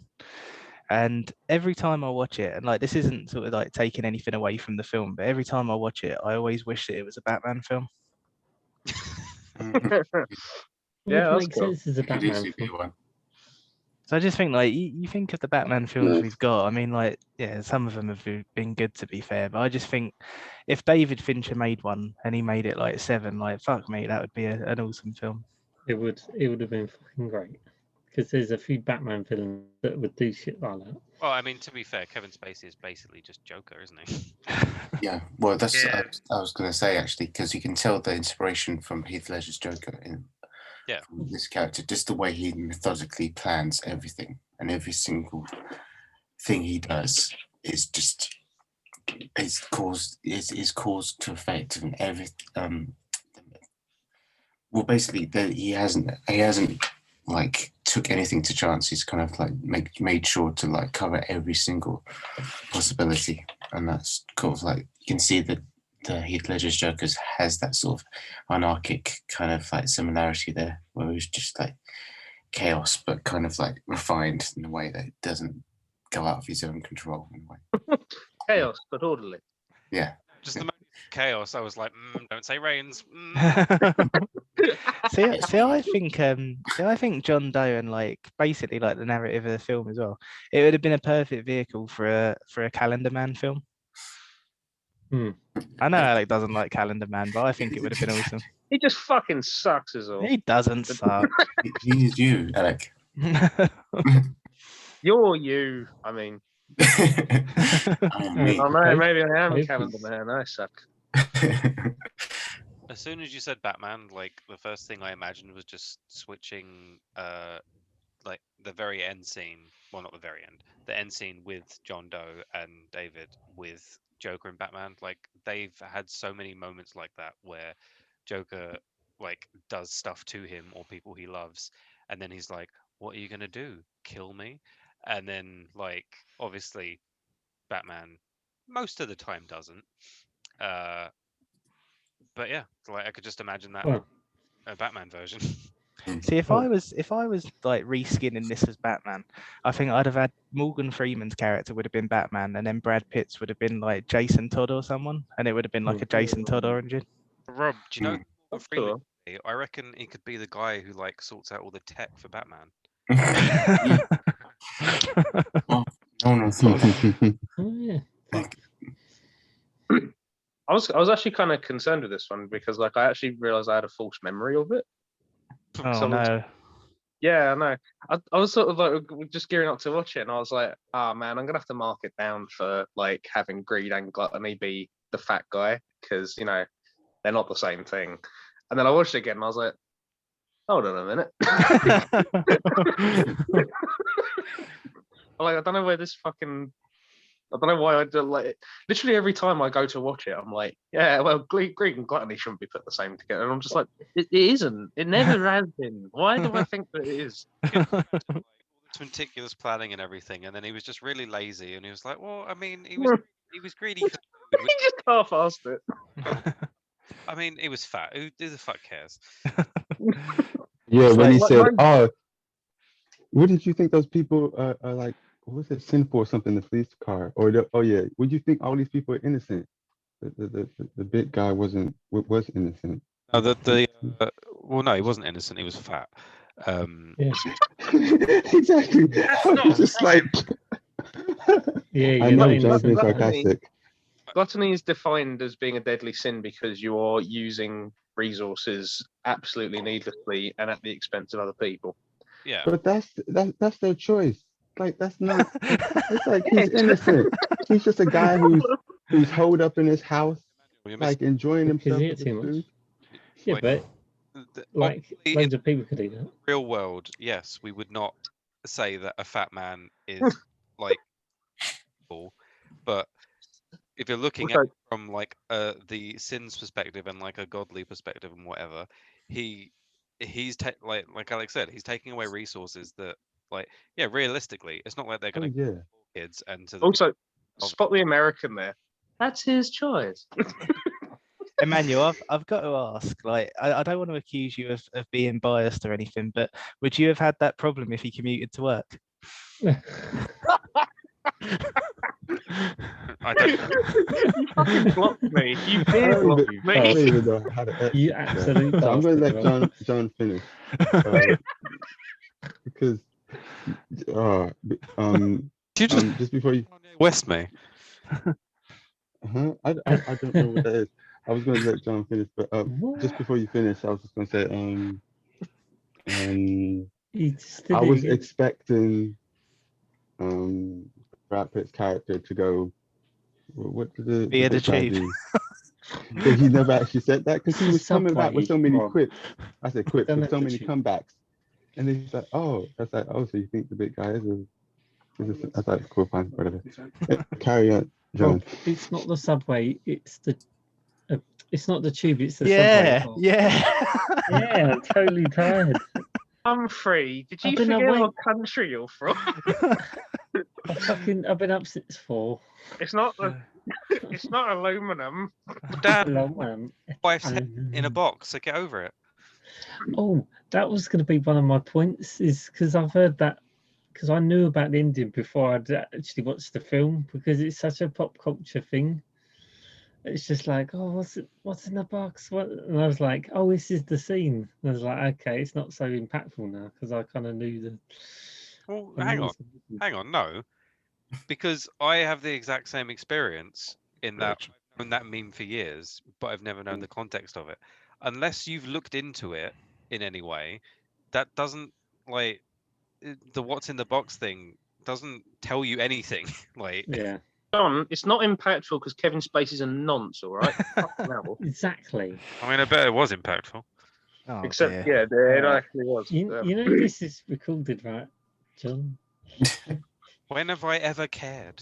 And every time I watch it, and like this isn't sort of like taking anything away from the film, but every time I watch it, I always wish that it was a Batman film. Yeah, makes sense as a Batman film. So I just think like you think of the Batman films we've got. I mean, like, yeah, some of them have been good to be fair, but I just think if David Fincher made one and he made it like Se7en, like fuck me, that would be an awesome film. It would have been fucking great because there's a few Batman films that would do shit like that. Well, I mean, to be fair, Kevin Spacey is basically just Joker, isn't he? Yeah, well, that's I was going to say actually, because you can tell the inspiration from Heath Ledger's Joker in from this character, just the way he methodically plans everything and every single thing he does is just is cause to effect and every well basically he hasn't like took anything to chance. He's kind of like made sure to like cover every single possibility, and that's kind of like you can see that the Heath Ledger's Jokers has that sort of anarchic kind of like similarity there, where it's just like chaos, but kind of like refined in a way that it doesn't go out of his own control in a way. Chaos, but orderly. Yeah. Just the moment chaos, I was like, don't say rains. See, I think John Doe and like basically like the narrative of the film as well. It would have been a perfect vehicle for a Calendar Man film. I know Alec doesn't like Calendar Man, but I think it would have been awesome. He just fucking sucks as all. He doesn't suck. He is you, Alec. You're you. I mean, I know, maybe I am a Calendar Man. I suck. As soon as you said Batman, like the first thing I imagined was just switching like the very end scene. Well, not the very end. The end scene with John Doe and David with Joker and Batman. Like they've had so many moments like that where Joker like does stuff to him or people he loves, and then he's like, "What are you gonna do? Kill me?" And then like obviously Batman most of the time doesn't. But yeah, like I could just imagine that a Batman version. See, if I was like reskinning this as Batman, I think I'd have had Morgan Freeman's character would have been Batman, and then Brad Pitt's would have been like Jason Todd or someone, and it would have been like a Jason Todd origin. Rob, do you know Morgan Freeman? I reckon he could be the guy who like sorts out all the tech for Batman. I was actually kind of concerned with this one because like I actually realized I had a false memory of it. Oh no. Yeah, I know. I was sort of like just gearing up to watch it, and I was like, "Ah, man, I'm gonna have to mark it down for like having greed and gluttony be the fat guy because you know they're not the same thing." And then I watched it again, and I was like, "Hold on a minute." Like I don't know where this fucking I don't know why I do like it. Literally every time I go to watch it, I'm like, yeah, well, Greek and Gluttony shouldn't be put the same together. And I'm just like, it isn't. It never has been. Why do I think that it is? This meticulous planning and everything, and then he was just really lazy, and he was like, well, I mean, he was greedy for He food. just half-assed it. I mean, he was fat. Who the fuck cares? Yeah, It's when like- he said, like- "Oh, wouldn't you think those people are like, what was it, sinful or something?" The police car, or oh yeah, would you think all these people are innocent? The big guy was innocent. No, well, no, he wasn't innocent. He was fat. Yeah, Exactly. That's I'm not just right. like, yeah, I you're know not John's being innocent. sarcastic. Gluttony is defined as being a deadly sin because you are using resources absolutely needlessly and at the expense of other people. Yeah. But that's their choice. Like that's not. It's like he's innocent. He's just a guy who's holed up in his house, You're like enjoying Because himself he ate with his too much. food. Yeah, Like, but like obviously, loads of people could do that. real world, yes, we would not say that a fat man is like cool, but if you're looking at Also- it from like the sins perspective and like a godly perspective and whatever, like Alex said, he's taking away resources that like realistically, it's not like they're Oh going to yeah. kids and to the Also, spot the American there. That's his choice. Emmanuel, I've got to ask, like, I don't want to accuse you of being biased or anything, but would you have had that problem if he commuted to work? I don't. You fucking blocked me. You I did don't block even, I me. don't even know how to answer You that. absolute So I'm going to bastard, let Rob. John finish because You just just before you West me. I don't know what that is. I was going to let John finish, but just before you finish, I was just going to say He just did I it was again. expecting Brad Pitt's character to go. What did the Be at the big guy tube. do? But he never actually said that because he It's was coming back with so Subway, many Rob. quips. I said quips Don't with let so the many tube. comebacks, and then he's like, "Oh, that's like, oh, so you think the big guy is a?" I thought, cool, fine, whatever. Carry on, John. Rob, it's not the subway. It's not the tube. It's the Yeah, subway. yeah. Yeah, I'm totally tired. Humphrey, did you I've been forget awake. what country you're from? I've been up since 4. It's not aluminum. Dad, Long one. wife's head in a box, so get over it. Oh, that was going to be one of my points, is because I've heard that, because I knew about the Indian before I'd actually watched the film, because it's such a pop culture thing. It's just like, oh, what's in the box? What? And I was like, oh, this is the scene. And I was like, okay, it's not so impactful now, because I kind of knew the. Well, I hang knew on, the- hang on, no, because I have the exact same experience in that I've known that meme for years, but I've never known the context of it. Unless you've looked into it in any way, that doesn't like the what's in the box thing doesn't tell you anything. Like, Yeah, John, it's not impactful because Kevin Spacey's a nonce, all right? Fucking hell. exactly. I mean, I bet it was impactful. Oh, Except, dear. yeah, it actually was. You know this is recorded, right, John? When have I ever cared?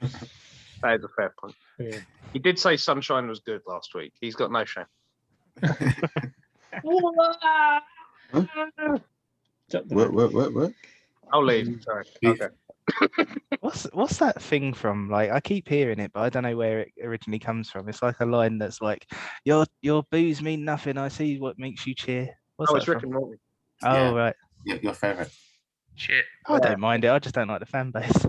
That is a fair point. Yeah. He did say Sunshine was good last week. He's got no shame. Drop the What? mic. What? I'll leave. Sorry. Okay. What's that thing from? Like, I keep hearing it, but I don't know where it originally comes from. It's like a line that's like, "Your booze mean nothing. I see what makes you cheer." What's Oh, that it's Rick from? and Morty. Oh, Yeah. right. Your favorite. Shit. I don't mind it. I just don't like the fan base.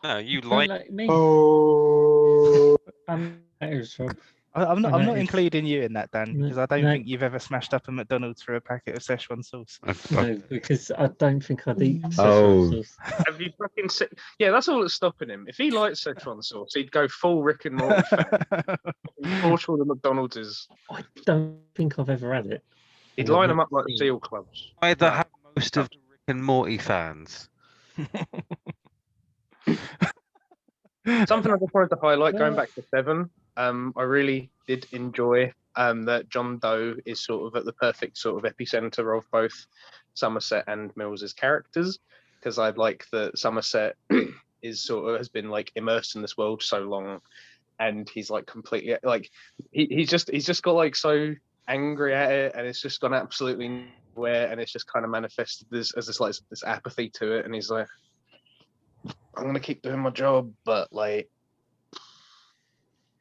No, you Don't like like me. Oh, I'm Rob. I'm I know not it's- including you in that, Dan, No, because I don't no. think you've ever smashed up a McDonald's for a packet of Szechuan sauce. No, because I don't think I'd eat Oh. Szechuan sauce. Have you fucking seen? Yeah, that's all that's stopping him. If he likes Szechuan sauce, he'd go full Rick and Morty fan. He'd torture all the McDonald's is. I don't think I've ever had it. He'd Or line them up like seen. seal clubs. either Right. have most of the Rick and Morty fans. Something I just wanted to highlight, going No. back to Se7en, I really did enjoy that John Doe is sort of at the perfect sort of epicenter of both Somerset and Mills's characters, because I'd like that Somerset is sort of has been like immersed in this world so long, and he's like completely like he's just got like so angry at it, and it's just gone absolutely nowhere, and it's just kind of manifested as this like this apathy to it, and he's like, I'm gonna keep doing my job, but like,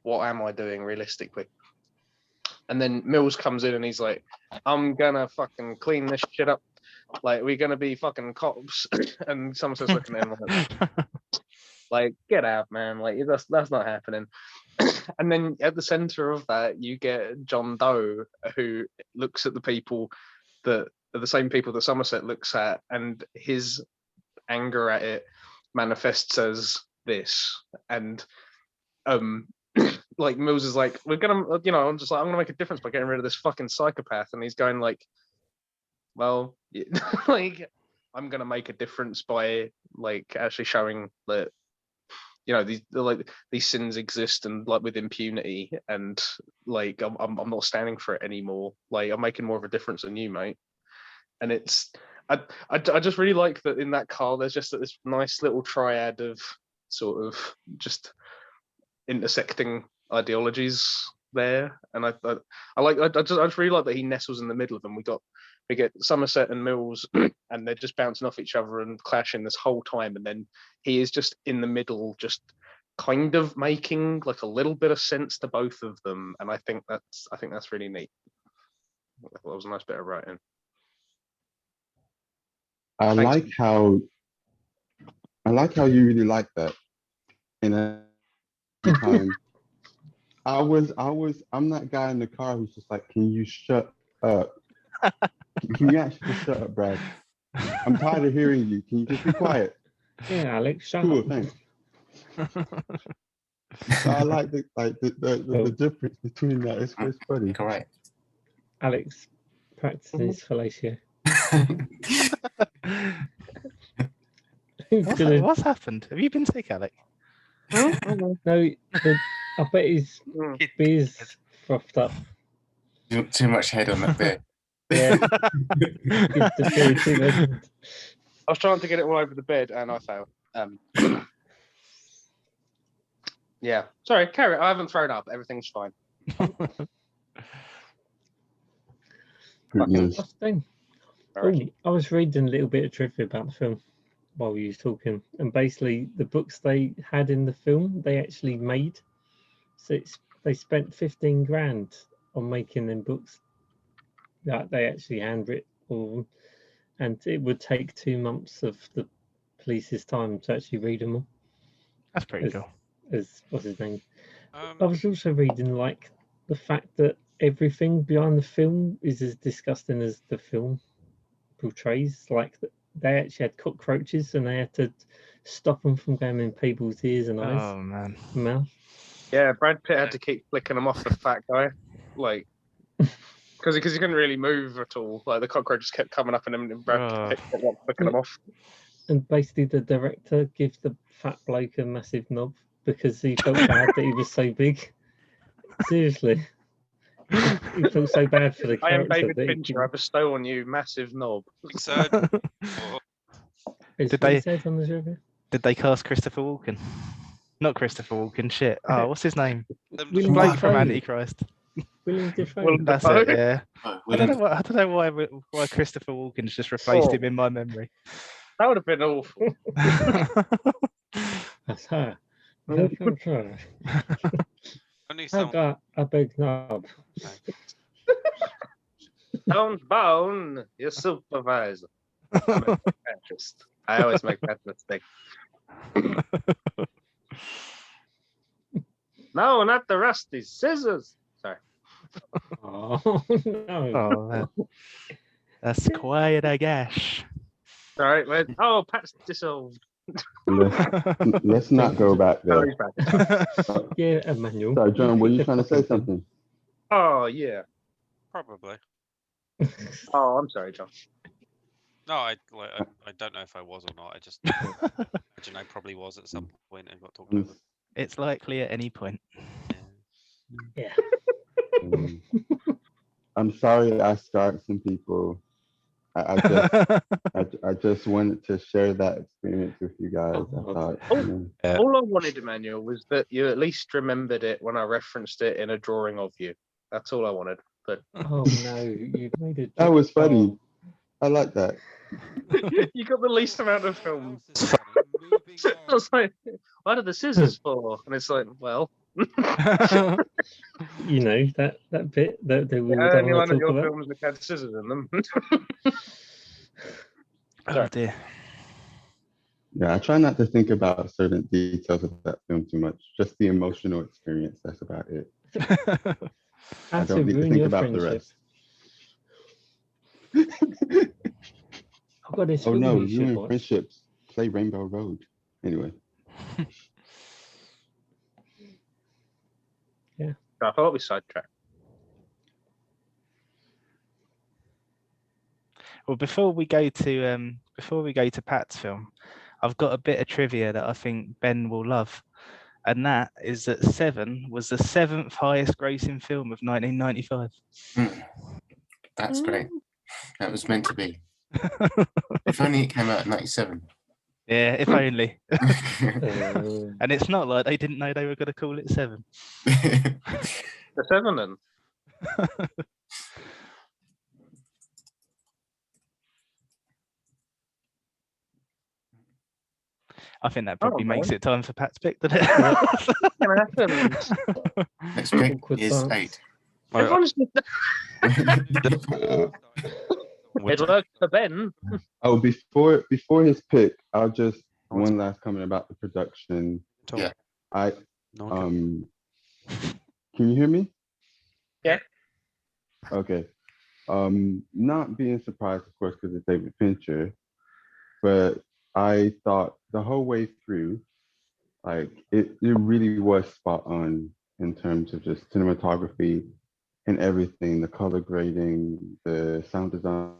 what am I doing realistically? And then Mills comes in and he's like, I'm gonna fucking clean this shit up. Like, we're gonna be fucking cops. And someone says looking at him like, get out, man. Like, that's not happening. And then at the center of that, you get John Doe, who looks at the people that are the same people that Somerset looks at, and his anger at it manifests as this. And like Mills is like, we're gonna, you know, I'm gonna make a difference by getting rid of this fucking psychopath, and he's going like, well, like, I'm gonna make a difference by like actually showing that, you know, these sins exist, and like with impunity, and like I'm not standing for it anymore. Like, I'm making more of a difference than you, mate. And it's I just really like that in that car. There's just this nice little triad of sort of just intersecting ideologies there, and I just really like that he nestles in the middle of them. We get Somerset and Mills, and they're just bouncing off each other and clashing this whole time, and then he is just in the middle, just kind of making like a little bit of sense to both of them, and I think that's really neat. That was a nice bit of writing. I like how you really like that. And time, I'm that guy in the car who's just like, can you shut up? Can you actually just shut up, Brad? I'm tired of hearing you. Can you just be quiet? Yeah, Alex, shut Cool, up. thanks. So I like the difference between that. It's funny. Correct. Alex practices fellatio. What's happened? Have you been sick, Alex? No, I bet his beer's frothed up. Too much head on that bit. Yeah. Gives the beer too much. I was trying to get it all over the bed, and I failed. Yeah, sorry, carry it. I haven't thrown up. Everything's fine. Last thing. I was reading a little bit of trivia about the film while you were talking, and basically the books they had in the film they actually made. So they spent 15 grand on making them books that they actually handwritten all, and it would take 2 months of the police's time to actually read them all. That's pretty cool. As what's his name? I was also reading like the fact that everything behind the film is as disgusting as the film portrays. Like they actually had cockroaches, and they had to stop them from going in people's ears and eyes. Oh man. Mouth. Yeah, Brad Pitt had to keep flicking them off the fat guy, like, because he couldn't really move at all. Like the cockroaches kept coming up, and Brad Pitt kept flicking them off. And basically, the director gives the fat bloke a massive knob because he felt bad that he was so big. Seriously, he felt so bad for the character. I am David Fincher. I bestow on you massive knob. Did they cast Christopher Walken? Not Christopher Walken. Shit. Oh, what's his name? Blake from Antichrist. William Dafoe. That's it. Yeah. I don't know why Christopher Walken's just replaced him in my memory. That would have been awful. That's her. Only I got a big knob. Don't bone your supervisor. I always make that mistake. No, not the rusty scissors. Sorry. Oh no. Oh, man. That's quite a gash. All right, wait. Oh, Pat's dissolved. Let's not go back there. Yeah, Emmanuel. Sorry, John, were you trying to say something? Oh, yeah. Probably. Oh, I'm sorry, John. No, I don't know if I was or not. I just imagine I probably was at some point and got talked over. It's likely at any point. Yeah. I'm sorry I scarred some people. I just wanted to share that experience with you guys. I thought, all I wanted, Emmanuel, was that you at least remembered it when I referenced it in a drawing of you. That's all I wanted. But Oh no, you've made it. that was funny. I like that. you got the least amount of films. I was like, what are the scissors for? And it's like, well, You know that bit that they the will only one talk of your about. films that had scissors in them. Oh dear. Yeah, I try not to think about certain details of that film too much. Just the emotional experience. That's about it. I How to don't need to ruin think your about the friendship. rest. I've got this Oh film no, you should ruin watch. friendships. Play Rainbow Road. Anyway. I thought we sidetracked. Well, before we go to Pat's film, I've got a bit of trivia that I think Ben will love, and that is that Seven was the 7th highest grossing film of 1995. That's great. That was meant to be. If only it came out in 97. Yeah, if only. Uh, And it's not like they didn't know they were going to call it Seven. The Se7en. I think that probably makes man. it time for Pat's pick, doesn't it? What's gonna happen? Next pick Awkward is silence. 8. Everyone's it worked for Ben. Oh, before his pick, I'll just one last comment about the production. Yeah. Can you hear me? Yeah. Okay. Not being surprised, of course, because it's David Fincher, but I thought the whole way through, like it really was spot on in terms of just cinematography and everything, the color grading, the sound design.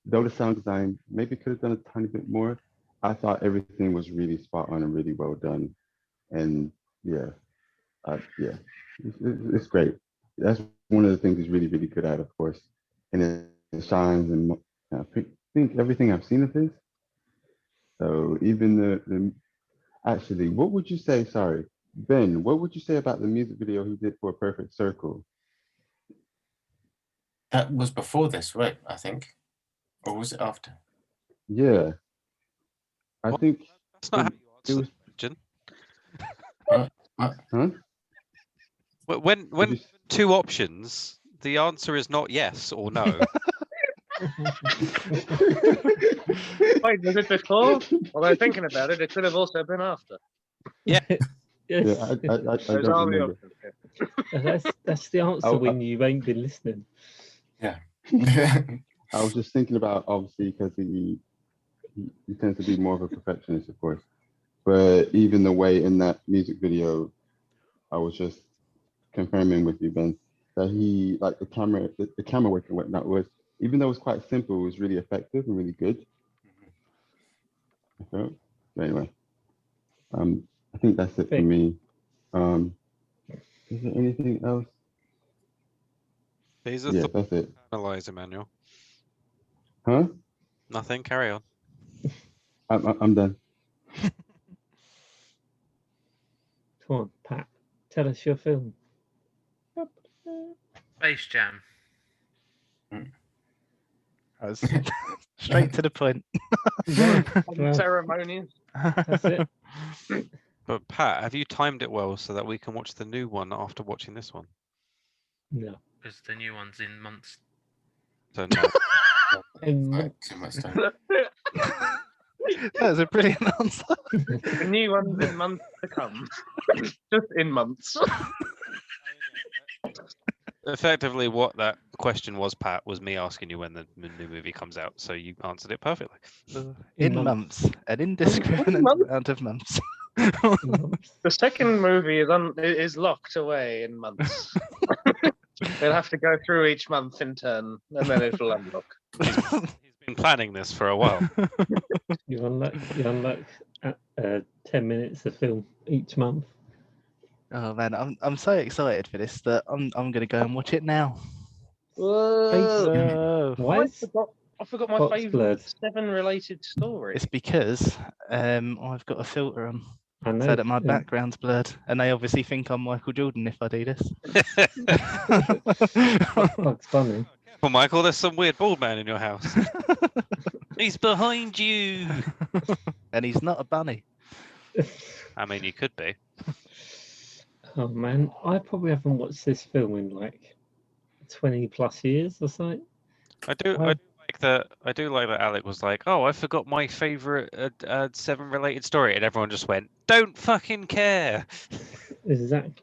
Though the sound design maybe could have done a tiny bit more, I thought everything was really spot on and really well done. And yeah, it's great. That's one of the things he's really, really good at, of course. And it shines and I think everything I've seen of his. So even the actually, what would you say? Sorry, Ben, what would you say about the music video he did for A Perfect Circle? That was before this, right? I think. Or was it after? Yeah, I What? think That's not how you it answer was. the question. Huh? When Did you- two options, the answer is not yes or no. Wait, was it before? Although thinking about it, it could have also been after. Yes. Yeah, I Those don't are the remember. options. That's the answer Oh, when you ain't been listening. I was just thinking about obviously because he tends to be more of a perfectionist, of course. But even the way in that music video, I was just confirming with you, Ben, that he like the camera work and whatnot was, even though it was quite simple, it was really effective and really good. I felt. But anyway, I think that's it for Pick. me. Is there anything else? These are Yeah, thoughts that's it. to analyze, Emmanuel. Huh? Nothing. Carry on. I'm done. Come on, Pat. Tell us your film. Space Jam. Straight to the point. Well, Ceremonies. that's it. But Pat, have you timed it well so that we can watch the new one after watching this one? No. Because the new one's in months. So no. Right, too much time. That was a brilliant answer. The new one's in months to come. Just in months. Effectively, what that question was, Pat, was me asking you when the new movie comes out. So you answered it perfectly. In months, an indiscriminate months? amount of months. The second movie is locked away in months. They'll have to go through each month in turn, and then it'll unlock. He's been planning this for a while. You unlock 10 minutes of film each month. Oh man, I'm so excited for this that I'm gonna go and watch it now. Whoa. Whoa. Oh, Why is I forgot my Fox favourite blurred? Seven related story. it's because I've got a filter on I know. so that my and- background's blurred, and they obviously think I'm Michael Jordan if I do this. Bugs Bunny. Well, Michael, there's some weird bald man in your house. He's behind you. And he's not a bunny. I mean, you could be. Oh man, I probably haven't watched this film in like 20+ years or something. I do like that. I do like that. Alec was like, "Oh, I forgot my favorite Seven related story," and everyone just went, "Don't fucking care." Exactly.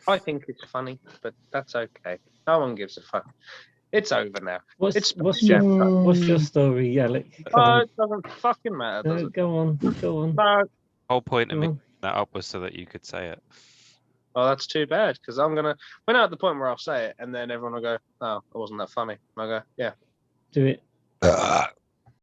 I think it's funny, but that's okay. No one gives a fuck. It's over now. What's Jeff. what's your story, Alec? Come Oh, on. it doesn't fucking matter, does No, it? go on. Go on. No. Whole point of Go me on. bringing that up was so that you could say it. Oh, that's too bad because I'm gonna. We're now at the point where I'll say it, and then everyone will go, "Oh, it wasn't that funny." And I go, "Yeah." Do it.